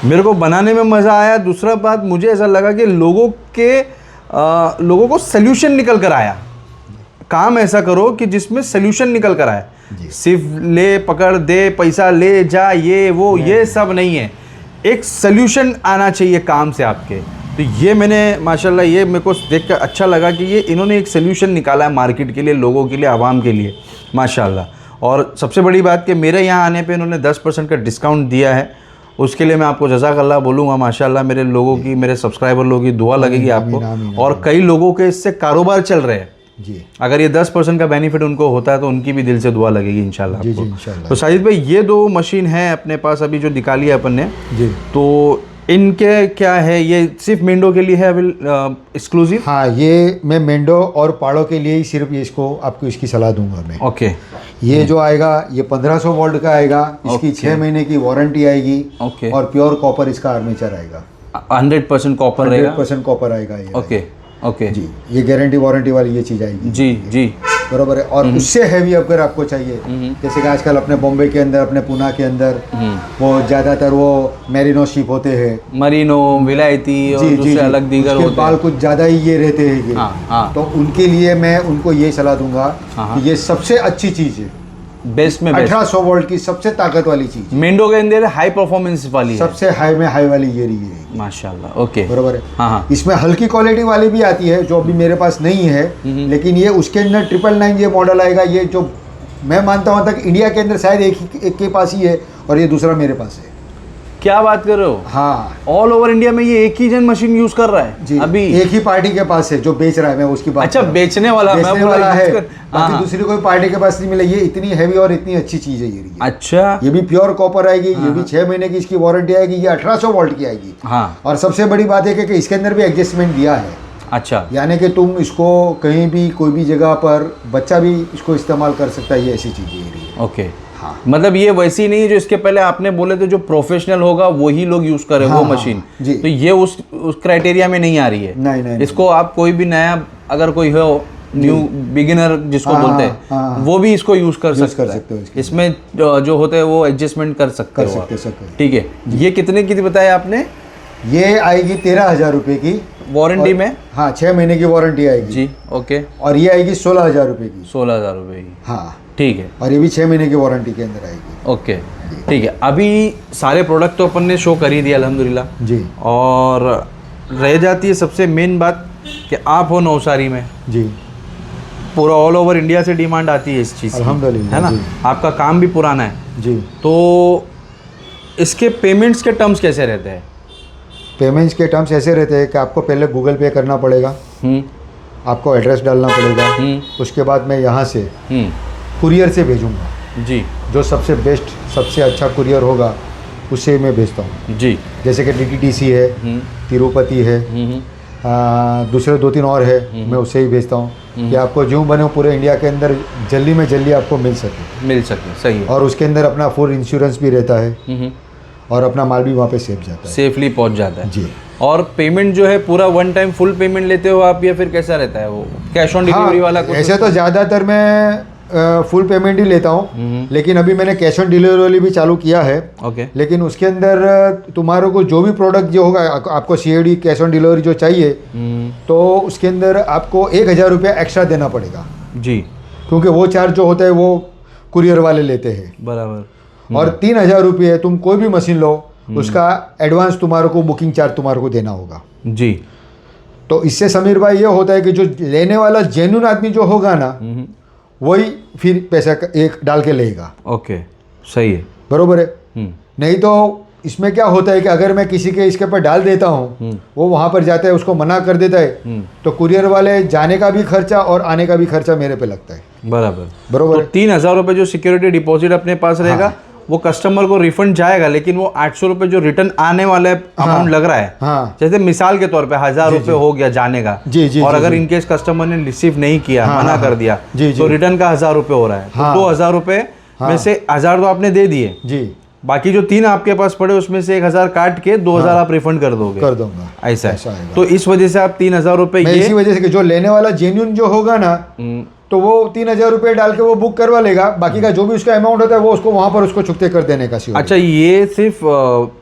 Speaker 1: मेरे को बनाने में मज़ा आया। दूसरा बात, मुझे ऐसा लगा कि लोगों को सल्यूशन निकल कर आया। काम ऐसा करो कि जिसमें सल्यूशन निकल कर आए, सिर्फ ले पकड़ दे, पैसा ले जा, ये वो ये सब नहीं है, एक सल्यूशन आना चाहिए काम से आपके। तो ये मैंने माशाल्लाह, ये मेरे को देख कर अच्छा लगा कि ये इन्होंने एक सल्यूशन निकाला है मार्केट के लिए, लोगों के लिए, आवाम के लिए, माशाल्लाह। और सबसे बड़ी बात कि मेरे यहाँ आने पे इन्होंने 10% का डिस्काउंट दिया है उसके लिए मैं आपको जज़ाकल्लाह बोलूँगा। माशाल्लाह मेरे लोगों की, मेरे सब्सक्राइबर लोगों की दुआ लगेगी आपको। और कई लोगों के इससे कारोबार चल रहे हैं
Speaker 2: जी।
Speaker 1: अगर ये 10% का बेनिफिट उनको होता है तो उनकी भी दिल से दुआ लगेगी इंशाल्लाह
Speaker 2: जी
Speaker 1: आपको।
Speaker 2: जी इंशाल्लाह।
Speaker 1: तो साजिद भाई ये 2 मशीन है अपने पास अभी जो निकाली है अपन ने,
Speaker 2: जी।
Speaker 1: तो इनके क्या है, ये सिर्फ मेंढो के लिए है एक्सक्लूसिव?
Speaker 2: हाँ, ये मैं मेंढो और पाड़ों के लिए ही सिर्फ ये इसको आपको इसकी सलाह दूंगा मैं।
Speaker 1: ओके।
Speaker 2: ये जो आएगा ये 1500 वोल्ट का आएगा, इसकी 6 महीने की वारंटी आएगी।
Speaker 1: ओके।
Speaker 2: और प्योर कॉपर इसका आर्मेचर आएगा,
Speaker 1: 100% कॉपर रहेगा।
Speaker 2: 100% कॉपर आएगा ये।
Speaker 1: ओके ओके
Speaker 2: जी, ये गारंटी वारंटी वाली ये चीज़ आएगी।
Speaker 1: जी जी
Speaker 2: बरोबर है। और उससे हैवी अगर आपको चाहिए, जैसे कि आजकल अपने बॉम्बे के अंदर, अपने पुणे के अंदर वो ज़्यादातर वो मैरिनो शिप होते हैं,
Speaker 1: मरीनो, विलायती और
Speaker 2: जी जी
Speaker 1: दूसरे
Speaker 2: जी,
Speaker 1: अलग दीगर
Speaker 2: उसके
Speaker 1: होते
Speaker 2: बाल
Speaker 1: हैं।
Speaker 2: कुछ ज़्यादा ही ये रहते हैं ये।
Speaker 1: हाँ।
Speaker 2: तो उनके लिए मैं उनको ये सलाह दूंगा
Speaker 1: हाँ।
Speaker 2: कि ये सबसे अच्छी चीज़ है,
Speaker 1: बेस्ट में बेस्ट
Speaker 2: 1800 वोल्ट की सबसे ताकत वाली चीज़,
Speaker 1: मेंढो के अंदर हाई परफॉर्मेंस वाली है।
Speaker 2: सबसे हाई में हाई वाली ये रही है।
Speaker 1: माशाल्लाह। ओके।
Speaker 2: बरोबर है।
Speaker 1: हाँ हाँ।
Speaker 2: इसमें हल्की क्वालिटी वाली भी आती है जो अभी मेरे पास नहीं है, लेकिन ये उसके अंदर 999 ये मॉडल आएगा। ये जो मैं मानता हूँ तक इंडिया के अंदर शायद एक के पास ही है और ये दूसरा मेरे पास है।
Speaker 1: क्या बात कर रहे हो?
Speaker 2: हाँ,
Speaker 1: ऑल ओवर इंडिया में ये एक ही जन मशीन यूज कर रहा है
Speaker 2: जी।
Speaker 1: अभी?
Speaker 2: एक ही पार्टी के पास है जो बेच रहा है, मैं उसकी बात
Speaker 1: अच्छा,
Speaker 2: कर रहा हूँ।
Speaker 1: बेचने वाला मैं
Speaker 2: बेचने
Speaker 1: बोला
Speaker 2: वाला
Speaker 1: यूज
Speaker 2: है,
Speaker 1: कर।
Speaker 2: बाकी
Speaker 1: हाँ।
Speaker 2: दूसरी कोई पार्टी के पास नहीं मिला। ये इतनी हैवी और इतनी अच्छी चीज है ये।
Speaker 1: अच्छा।
Speaker 2: ये भी प्योर कॉपर आएगी, ये भी 6 महीने की इसकी वारंटी आएगी, ये 1800 वोल्ट की आएगी।
Speaker 1: हाँ।
Speaker 2: और सबसे बड़ी बात है कि इसके अंदर भी एडजस्टमेंट दिया है,
Speaker 1: अच्छा।
Speaker 2: यानी कि तुम इसको कहीं भी कोई भी जगह पर बच्चा भी इसको इस्तेमाल कर सकता है। ये ऐसी चीज़ है।
Speaker 1: ओके।
Speaker 2: हाँ।
Speaker 1: मतलब ये वैसी नहीं है जो इसके पहले आपने बोले थे, जो प्रोफेशनल होगा वही लोग यूज करे
Speaker 2: हाँ,
Speaker 1: वो
Speaker 2: हाँ,
Speaker 1: मशीन।
Speaker 2: जी।
Speaker 1: तो ये उस क्राइटेरिया में नहीं आ रही है।
Speaker 2: नहीं।
Speaker 1: इसको आप कोई भी नया अगर कोई हो न्यू बिगिनर जिसको
Speaker 2: हाँ,
Speaker 1: बोलते
Speaker 2: हाँ,
Speaker 1: हैं, वो भी इसको यूज कर सकता है।
Speaker 2: सकते हो इसके।
Speaker 1: इसमें जो होते हैं वो एडजस्टमेंट कर सकते हो आप।
Speaker 2: सकते।
Speaker 1: ठीक है। ये कितने की बताया आपने?
Speaker 2: ये आएगी 13,000 रुपये की
Speaker 1: वारंटी में?
Speaker 2: हाँ, 6 महीने की वारंटी आएगी
Speaker 1: जी। ओके।
Speaker 2: और ये आएगी 16,000 रुपये की।
Speaker 1: 16,000 रुपये की।
Speaker 2: हाँ,
Speaker 1: ठीक है।
Speaker 2: और ये भी 6 महीने की वारंटी के अंदर आएगी।
Speaker 1: ओके ठीक है। अभी सारे प्रोडक्ट तो अपन ने शो कर ही दिया अल्हम्दुलिल्लाह
Speaker 2: जी
Speaker 1: और रह जाती है सबसे मेन बात कि आप हो नवसारी में,
Speaker 2: जी,
Speaker 1: पूरा ऑल ओवर इंडिया से डिमांड आती है इस चीज़ की,
Speaker 2: अल्हम्दुलिल्लाह,
Speaker 1: है ना?
Speaker 2: जी।
Speaker 1: आपका काम भी पुराना है,
Speaker 2: जी।
Speaker 1: तो इसके पेमेंट्स के टर्म्स कैसे रहते हैं?
Speaker 2: पेमेंट्स के टर्म्स ऐसे रहते हैं कि आपको पहले गूगल पे करना पड़ेगा, आपको एड्रेस डालना पड़ेगा, उसके बाद मैं यहाँ से कुरियर से भेजूँगा।
Speaker 1: जी
Speaker 2: जो सबसे बेस्ट, सबसे अच्छा कुरियर होगा उससे मैं भेजता हूँ।
Speaker 1: जी।
Speaker 2: जैसे कि DTDC है, तिरुपति है, दूसरे 2-3 और है, मैं उससे ही भेजता हूँ कि आपको जो बने पूरे इंडिया के अंदर जल्दी में जल्दी आपको मिल सके। सही है।
Speaker 1: और
Speaker 2: और उसके अंदर अपना फुल इंश्योरेंस भी रहता है और अपना माल भी वहाँ पे सेफ जाता है,
Speaker 1: सेफली पहुंच जाता है।
Speaker 2: जी।
Speaker 1: और पेमेंट जो है पूरा वन टाइम फुल पेमेंट लेते हो आप या फिर कैसा रहता है वो कैश ऑन डिलीवरी वाला कुछ?
Speaker 2: ऐसे तो ज़्यादातर मैं फुल पेमेंट ही लेता हूँ, लेकिन अभी मैंने कैश ऑन डिलीवरी वाली भी चालू किया है।
Speaker 1: ओके।
Speaker 2: लेकिन उसके अंदर तुम्हारे को जो भी प्रोडक्ट जो होगा, आपको COD कैश ऑन डिलीवरी जो चाहिए, तो उसके अंदर आपको 1,000 रुपया एक्स्ट्रा देना पड़ेगा
Speaker 1: जी,
Speaker 2: क्योंकि वो चार्ज जो होता है वो कुरियर वाले लेते हैं।
Speaker 1: बराबर।
Speaker 2: और 3,000 रुपये तुम कोई भी मशीन लो, उसका एडवांस तुम्हारे को बुकिंग चार्ज तुम्हारे को देना होगा।
Speaker 1: जी।
Speaker 2: तो इससे समीर भाई ये होता है कि जो लेने वाला जेन्युइन आदमी जो होगा ना, वही फिर पैसा एक डाल के लेगा।
Speaker 1: ओके, सही है।
Speaker 2: बरोबर है। नहीं तो इसमें क्या होता है कि अगर मैं किसी के इसके ऊपर डाल देता हूँ, वो वहाँ पर जाता है, उसको मना कर देता है, तो कुरियर वाले जाने का भी खर्चा और आने का भी खर्चा मेरे पे लगता है। बरोबर।
Speaker 1: तो 3,000 रुपये जो सिक्योरिटी डिपॉजिट अपने पास रहेगा, वो कस्टमर को रिफंड जाएगा, लेकिन वो 800 रुपये जो रिटर्न आने वाला अमाउंट लग रहा है,
Speaker 2: हाँ।
Speaker 1: जैसे मिसाल के तौर पे 1,000 रुपये हो गया जाने का,
Speaker 2: जी,
Speaker 1: और अगर इनकेस कस्टमर ने रिसीव नहीं किया, मना कर दिया, तो रिटर्न का 1,000 रुपये हो रहा है। तो 2,000 रुपये में से 1,000 तो आपने दे दिए
Speaker 2: जी,
Speaker 1: बाकी जो 3 आपके पास पड़े उसमें से 1,000 काट के 2,000 आप रिफंड कर दोगे?
Speaker 2: कर दूंगा।
Speaker 1: ऐसा
Speaker 2: ऐसा
Speaker 1: है।
Speaker 2: आएगा।
Speaker 1: तो इस वजह से आप 3,000 रुपये
Speaker 2: मैं इसी
Speaker 1: ये
Speaker 2: वजह से कि जो लेने वाला जेन्युइन जो होगा ना, तो वो 3,000 रुपये डाल के वो बुक करवा लेगा, बाकी का जो भी उसका अमाउंट होता है वो उसको वहाँ पर उसको चुकते कर देने का।
Speaker 1: अच्छा, ये सिर्फ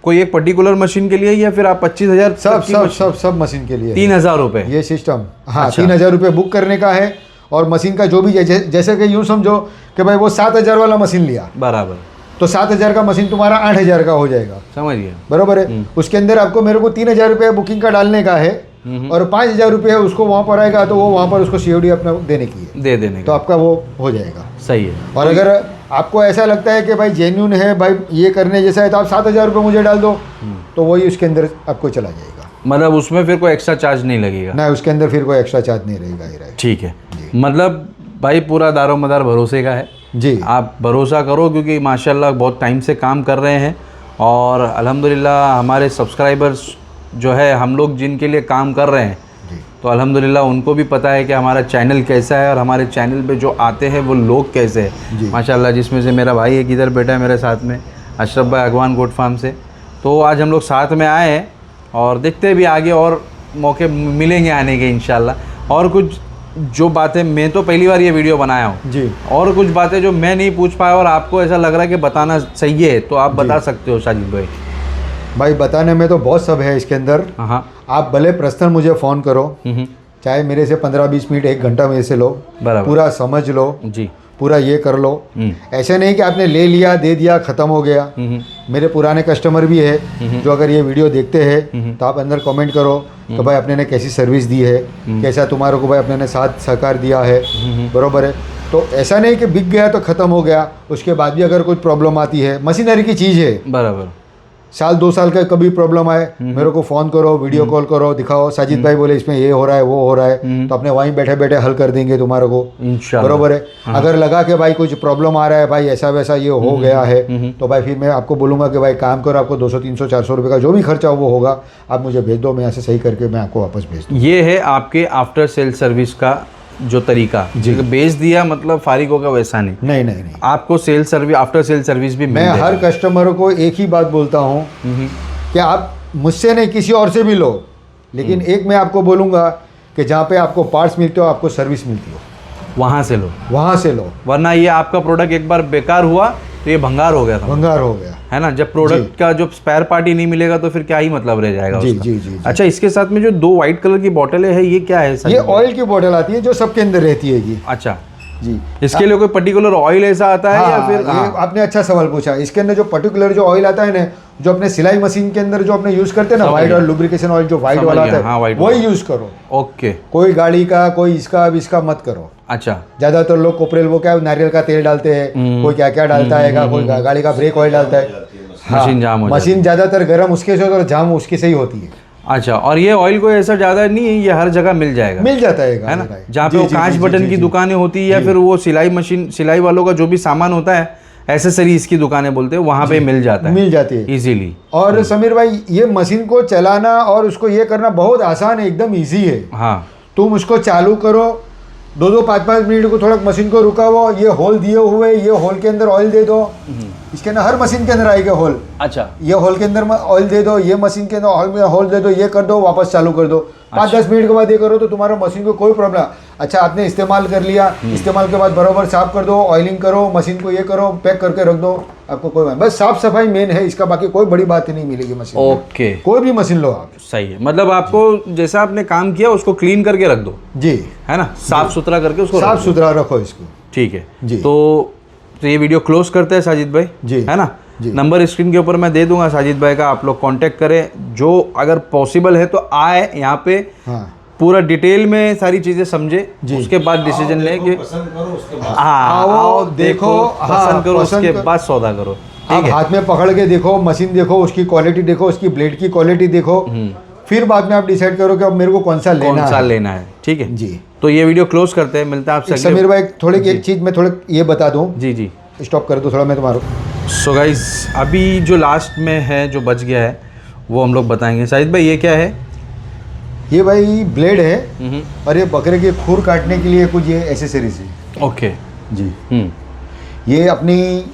Speaker 1: कोई एक पर्टिकुलर मशीन के लिए या फिर आप 25,000
Speaker 2: सब मशीन के लिए
Speaker 1: 3,000 रुपये
Speaker 2: ये सिस्टम? हाँ,
Speaker 1: अच्छा।
Speaker 2: 3,000 रुपये बुक करने का है, और मशीन का जो भी जैसे कि यूँ समझो कि भाई वो 7,000 वाला मशीन लिया,
Speaker 1: बराबर,
Speaker 2: तो 7,000 का मशीन तुम्हारा 8,000 का हो जाएगा।
Speaker 1: समझ गया।
Speaker 2: बरोबर है। उसके अंदर आपको मेरे को 3,000 रुपये बुकिंग का डालने का है, और 5,000 रुपये उसको वहाँ पर आएगा, तो वो वहाँ पर उसको COD अपना देने की है,
Speaker 1: दे देने
Speaker 2: तो
Speaker 1: का।
Speaker 2: आपका वो हो जाएगा।
Speaker 1: सही है।
Speaker 2: और अगर आपको ऐसा लगता है कि भाई जेन्यून है, भाई ये करने जैसा है, तो आप 7,000 रुपये मुझे डाल दो, तो वही उसके अंदर आपको चला जाएगा।
Speaker 1: मतलब उसमें फिर कोई एक्स्ट्रा चार्ज नहीं लगेगा?
Speaker 2: ना, उसके अंदर फिर कोई एक्स्ट्रा चार्ज नहीं रहेगा ही रहेगा।
Speaker 1: ठीक है, मतलब भाई पूरा दारोमदार भरोसे का है
Speaker 2: जी।
Speaker 1: आप भरोसा करो, क्योंकि माशाल्लाह बहुत टाइम से काम कर रहे हैं और अल्हम्दुलिल्लाह हमारे सब्सक्राइबर्स जो है, हम लोग जिनके लिए काम कर रहे हैं, तो अल्हम्दुलिल्लाह उनको भी पता है कि हमारा चैनल कैसा है और हमारे चैनल पे जो आते हैं वो लोग कैसे हैं माशाल्लाह। जिसमें से मेरा भाई एक इधर बैठा है मेरे साथ में, अशरफ भाई अगवान गोट फार्म से। तो आज हम लोग साथ में आए हैं और देखते हैं भी आगे और मौके मिलेंगे आने के इंशाल्लाह। और कुछ जो बातें, मैं तो पहली बार ये वीडियो बनाया हूँ
Speaker 2: जी,
Speaker 1: और कुछ बातें जो मैं नहीं पूछ पाया और आपको ऐसा लग रहा है कि बताना सही है, तो आप बता सकते हो साजिद भाई।
Speaker 2: भाई बताने में तो बहुत सब है इसके अंदर।
Speaker 1: हाँ,
Speaker 2: आप भले पर्सनल मुझे फ़ोन करो, चाहे मेरे से 15-20 मिनट 1 घंटा मेरे से लो,
Speaker 1: बराबर,
Speaker 2: पूरा समझ लो
Speaker 1: जी,
Speaker 2: पूरा ये कर लो। ऐसे नहीं कि आपने ले लिया दे दिया ख़त्म हो गया। मेरे पुराने कस्टमर भी है जो अगर ये वीडियो देखते हैं तो आप अंदर कमेंट करो कि भाई अपने ने कैसी सर्विस दी है, कैसा तुम्हारे को भाई अपने ने साथ सहकार दिया है, बरोबर है। तो ऐसा नहीं कि बिक गया तो ख़त्म हो गया, उसके बाद भी अगर कुछ प्रॉब्लम आती है, मशीनरी की चीज़ है,
Speaker 1: बराबर,
Speaker 2: साल 2 साल का कभी प्रॉब्लम आए मेरे को फ़ोन करो, वीडियो कॉल करो, दिखाओ साजिद भाई बोले इसमें ये हो रहा है वो हो रहा है, तो अपने वहीं बैठे बैठे हल कर देंगे तुम्हारे को,
Speaker 1: इंशाल्लाह।
Speaker 2: बरोबर है। अगर लगा कि भाई कुछ प्रॉब्लम आ रहा है, भाई ऐसा वैसा ये हो गया है, तो भाई फिर मैं आपको बोलूँगा कि भाई काम करो, आपको 200 300 400 रुपये का जो भी खर्चा हो वो होगा, आप मुझे भेज दो, मैं यहाँ से सही करके मैं आपको वापस भेज दूँ।
Speaker 1: ये है आपके आफ्टर सेल सर्विस का जो तरीका, बेच दिया मतलब फारिग होगा वैसा नहीं,
Speaker 2: नहीं नहीं नहीं,
Speaker 1: आपको sale service, after sale service भी
Speaker 2: मैं हर कस्टमर को एक ही बात बोलता हूँ कि आप मुझसे नहीं किसी और से भी लो, लेकिन एक मैं आपको बोलूँगा कि जहाँ पे आपको पार्ट्स मिलते हो, आपको सर्विस मिलती हो,
Speaker 1: वहाँ से लो,
Speaker 2: वहाँ से लो,
Speaker 1: वरना ये आपका प्रोडक्ट एक बार बेकार हुआ तो ये भंगार हो गया था,
Speaker 2: भंगार हो गया
Speaker 1: है ना। जब प्रोडक्ट का जो स्पेयर पार्ट ही नहीं मिलेगा तो फिर क्या ही मतलब रह जाएगा
Speaker 2: जी,
Speaker 1: उसका।
Speaker 2: जी, जी, जी।
Speaker 1: अच्छा, इसके साथ में जो 2 वाइट कलर की बोतलें है, ये क्या है?
Speaker 2: ये ऑयल की बोतल आती है जो सबके अंदर रहती है ये।
Speaker 1: अच्छा
Speaker 2: जी,
Speaker 1: इसके लिए कोई पर्टिकुलर ऑयल ऐसा आता है या फिर?
Speaker 2: ये आपने अच्छा सवाल पूछा। इसके अंदर जो पर्टिकुलर जो ऑयल आता है ना, जो अपने सिलाई मशीन के अंदर जो अपने यूज करते हैं ना, वाइट और लुब्रिकेशन ऑयल जो वाइट वाला आता है, वही यूज करो।
Speaker 1: ओके,
Speaker 2: कोई गाड़ी का, कोई इसका, अब इसका मत करो।
Speaker 1: अच्छा,
Speaker 2: ज्यादातर लोग कोपरेल वो क्या नारियल का तेल डालते हैं, कोई क्या क्या डालता है, कोई गाड़ी का ब्रेक ऑयल डालता है,
Speaker 1: मशीन जाम हो जाती है।
Speaker 2: मशीन ज्यादातर गर्म उसके से और जाम उसके से ही होती है।
Speaker 1: अच्छा, और ये ऑयल कोई ऐसा ज़्यादा नहीं है, ये हर जगह मिल जाएगा,
Speaker 2: मिल जाता है
Speaker 1: ना। जहाँ पे वो कांच बटन की दुकानें होती है या फिर वो सिलाई मशीन, सिलाई वालों का जो भी सामान होता है, एसेसरीज की दुकानें बोलते हैं, वहाँ पे मिल जाता है,
Speaker 2: मिल जाती है
Speaker 1: इजीली।
Speaker 2: और समीर भाई, ये मशीन को चलाना और उसको ये करना बहुत आसान है, एकदम ईजी है।
Speaker 1: हाँ,
Speaker 2: तुम उसको चालू करो, 2-2 5-5 मिनट को थोड़ा मशीन को रुकाओ, ये होल दिए हुए, ये होल के अंदर ऑयल दे दो, इसके अंदर हर मशीन के अंदर आएगा होल।
Speaker 1: अच्छा,
Speaker 2: ये होल के अंदर ऑयल दे दो, ये मशीन के अंदर ऑयल में होल दे दो, ये कर दो, वापस चालू कर दो। 5-10 मिनट के बाद ये करो तो तुम्हारा मशीन को कोई प्रॉब्लम। अच्छा, आपने इस्तेमाल कर लिया, इस्तेमाल के बाद बराबर साफ कर दो, ऑयलिंग करो, मशीन को ये करो, पैक करके रख दो, आपको कोई बस साफ सफाई मेन है इसका, बाकी कोई बड़ी बात नहीं मिलेगी मशीन में।
Speaker 1: ओके,
Speaker 2: कोई भी मशीन लो आप।
Speaker 1: सही है, मतलब आपको जैसा आपने काम किया उसको क्लीन करके रख दो,
Speaker 2: जी,
Speaker 1: है ना, साफ सुथरा करके उसको
Speaker 2: साफ सुथरा रखो इसको।
Speaker 1: ठीक है
Speaker 2: जी।
Speaker 1: तो ये वीडियो क्लोज करते हैं साजिद भाई,
Speaker 2: जी,
Speaker 1: है ना।
Speaker 2: जी।
Speaker 1: नंबर स्क्रीन के ऊपर मैं दे दूंगा साजिद भाई का, आप लोग कांटेक्ट करें, जो अगर पॉसिबल है तो आए यहाँ पे,
Speaker 2: हाँ,
Speaker 1: पूरा डिटेल में सारी चीजें समझे, उसके बाद डिसीजन लें कि हाँ, आओ देखो, पसंद करो, उसके बाद सौदा करो।
Speaker 2: आप हाथ में पकड़ के देखो, मशीन देखो, उसकी क्वालिटी देखो, उसकी ब्लेड की क्वालिटी देखो, फिर बाद में आप डिसाइड करो कि अब मेरे को कौन सा लेना है।
Speaker 1: ठीक है
Speaker 2: जी।
Speaker 1: तो ये वीडियो क्लोज करते हैं, मिलता है आपसे
Speaker 2: समीर भाई। थोड़ी एक चीज मैं थोड़े ये बता दूं,
Speaker 1: जी जी,
Speaker 2: स्टॉप कर दो थोड़ा मैं तुम्हारा।
Speaker 1: सो गाइस, अभी जो लास्ट में है, जो बच गया है, वो हम लोग बताएंगे। साजिद भाई, ये क्या है?
Speaker 2: ये भाई ब्लेड है और ये बकरे के खुर काटने के लिए कुछ ये एसेसरीज है।
Speaker 1: ओके
Speaker 2: जी। ये अपनी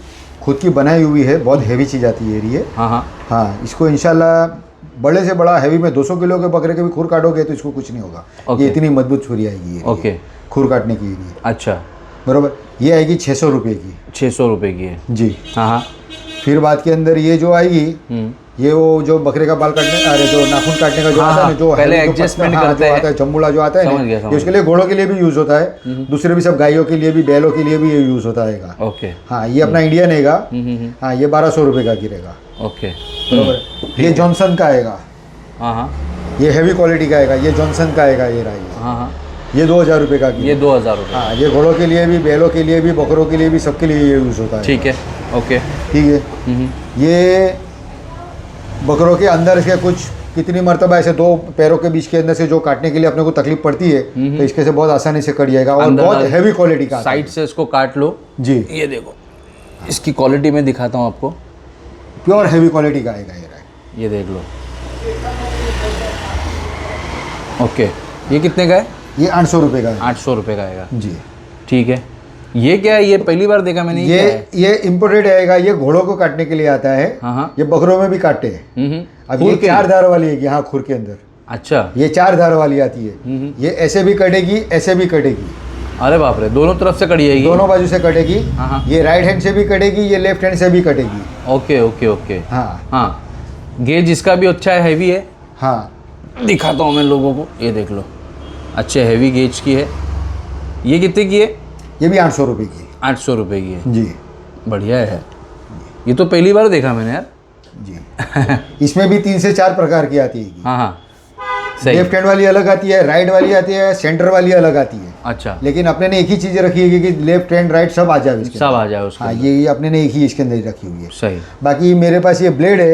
Speaker 2: खुद की बनाई हुई है, बहुत हैवी चीज़ आती है ये।
Speaker 1: हाँ हाँ
Speaker 2: हाँ, इसको इंशाल्लाह बड़े से बड़ा हैवी में 200 किलो के बकरे के भी खुर काटोगे तो इसको कुछ नहीं होगा। ये इतनी मजबूत छुरी आएगी ये।
Speaker 1: ओके,
Speaker 2: खुर काटने की लिए।
Speaker 1: अच्छा,
Speaker 2: बराबर। ये आएगी 600 रुपये की।
Speaker 1: 600 रुपये की है
Speaker 2: जी।
Speaker 1: हाँ हाँ।
Speaker 2: फिर बाद के अंदर ये जो आएगी, ये वो जो बकरे का बाल काटने, अरे जो नाखून काटने का जो आता है, जो
Speaker 1: पहले एडजस्टमेंट करते हैं,
Speaker 2: आता है जम्बूला जो आता है ना, ये उसके लिए घोड़ों के लिए भी यूज होता है, दूसरे भी सब गायों के लिए भी, बैलों के लिए भी ये यूज होता है।
Speaker 1: ओके,
Speaker 2: हाँ, ये अपना इंडियन हैगा। हाँ, ये 1200 रुपये का गिरेगा।
Speaker 1: ओके,
Speaker 2: बराबर। ये जॉनसन का आएगा।
Speaker 1: हाँ हाँ,
Speaker 2: ये हैवी क्वालिटी का आएगा, ये जॉनसन का आएगा, ये रहा।
Speaker 1: हाँ हाँ।
Speaker 2: ये 2000 रुपये का
Speaker 1: ये 2000 रुपये।
Speaker 2: हाँ, ये घोड़ों के लिए भी, बैलों के लिए भी, बकरों के लिए भी, सबके लिए ये यूज़ होता है।
Speaker 1: ठीक है, ओके।
Speaker 2: ठीक है। ये बकरों के अंदर से कुछ कितनी मरतबा ऐसे दो पैरों के बीच के अंदर से जो काटने के लिए अपने को तकलीफ पड़ती है, तो इसके से बहुत आसानी से कट जाएगा और बहुत हैवी क्वालिटी का।
Speaker 1: साइड से इसको काट लो
Speaker 2: जी,
Speaker 1: ये देखो, इसकी क्वालिटी मैं दिखाता हूँ आपको,
Speaker 2: प्योर हैवी क्वालिटी का आएगा
Speaker 1: ये देख लो। ओके, ये कितने का है?
Speaker 2: ये 800 रुपये का है।
Speaker 1: 800 रुपये का आएगा
Speaker 2: जी,
Speaker 1: ठीक है। ये क्या है? ये पहली बार देखा मैंने।
Speaker 2: ये इम्पोर्टेड आएगा। ये घोड़ों को काटने के लिए आता है।
Speaker 1: हाँ।
Speaker 2: ये बकरों में भी काटते हैं। अब ये 4 धार वाली है, यहाँ खुर के अंदर।
Speaker 1: अच्छा,
Speaker 2: ये 4 धार वाली आती है। ये ऐसे भी कटेगी, ऐसे भी कटेगी।
Speaker 1: अरे बाप रे, दोनों तरफ से कट जाएगी?
Speaker 2: दोनों बाजू से कटेगी।
Speaker 1: हाँ।
Speaker 2: ये राइट हैंड से भी कटेगी, ये लेफ्ट हैंड से भी कटेगी।
Speaker 1: Okay okay okay.
Speaker 2: हाँ
Speaker 1: हाँ, गेज इसका भी अच्छा है, हैवी है।
Speaker 2: हाँ,
Speaker 1: दिखाता हूँ मैं लोगों को, ये देख लो, अच्छे हैवी गेज की है। ये कितने की है?
Speaker 2: ये भी 800 रुपये की।
Speaker 1: 800 रुपये की है
Speaker 2: जी,
Speaker 1: बढ़िया है। ये तो पहली बार देखा मैंने यार।
Speaker 2: जी। इसमें भी 3 से 4 प्रकार की आती है।
Speaker 1: हाँ हाँ, सही।
Speaker 2: लेफ्ट हैंड वाली अलग आती है, राइट वाली आती है, सेंटर वाली अलग आती है।
Speaker 1: अच्छा,
Speaker 2: लेकिन अपने ने एक ही चीज़ रखी है कि लेफ्ट हैंड राइट सब आ जाए इसके
Speaker 1: सब
Speaker 2: अंदर।
Speaker 1: आ जाए उसके
Speaker 2: हाँ,
Speaker 1: अंदर।
Speaker 2: ये अपने ने एक ही इसके अंदर रखी हुई है।
Speaker 1: सही।
Speaker 2: बाकी मेरे पास ये ब्लेड है।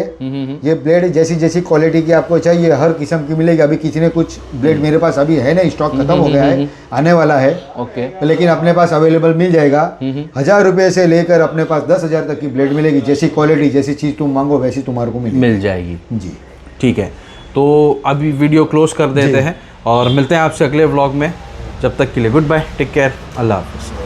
Speaker 2: ये ब्लेड जैसी जैसी क्वालिटी की आपको चाहिए हर किस्म की मिलेगी। अभी किसी ने कुछ ब्लेड मेरे पास अभी है नहीं, स्टॉक खत्म हो गया है, आने वाला है।
Speaker 1: ओके,
Speaker 2: लेकिन अपने पास अवेलेबल मिल जाएगा। 1000 रुपये से लेकर अपने पास 10,000 तक की ब्लेड मिलेगी। जैसी क्वालिटी, जैसी चीज़ तुम मांगो वैसी तुम्हारे को
Speaker 1: मिल जाएगी।
Speaker 2: जी,
Speaker 1: ठीक है, तो अभी वीडियो क्लोज कर देते हैं और मिलते हैं आपसे अगले व्लॉग में। जब तक के लिए गुड बाय, टेक केयर, अल्लाह हाफिज़।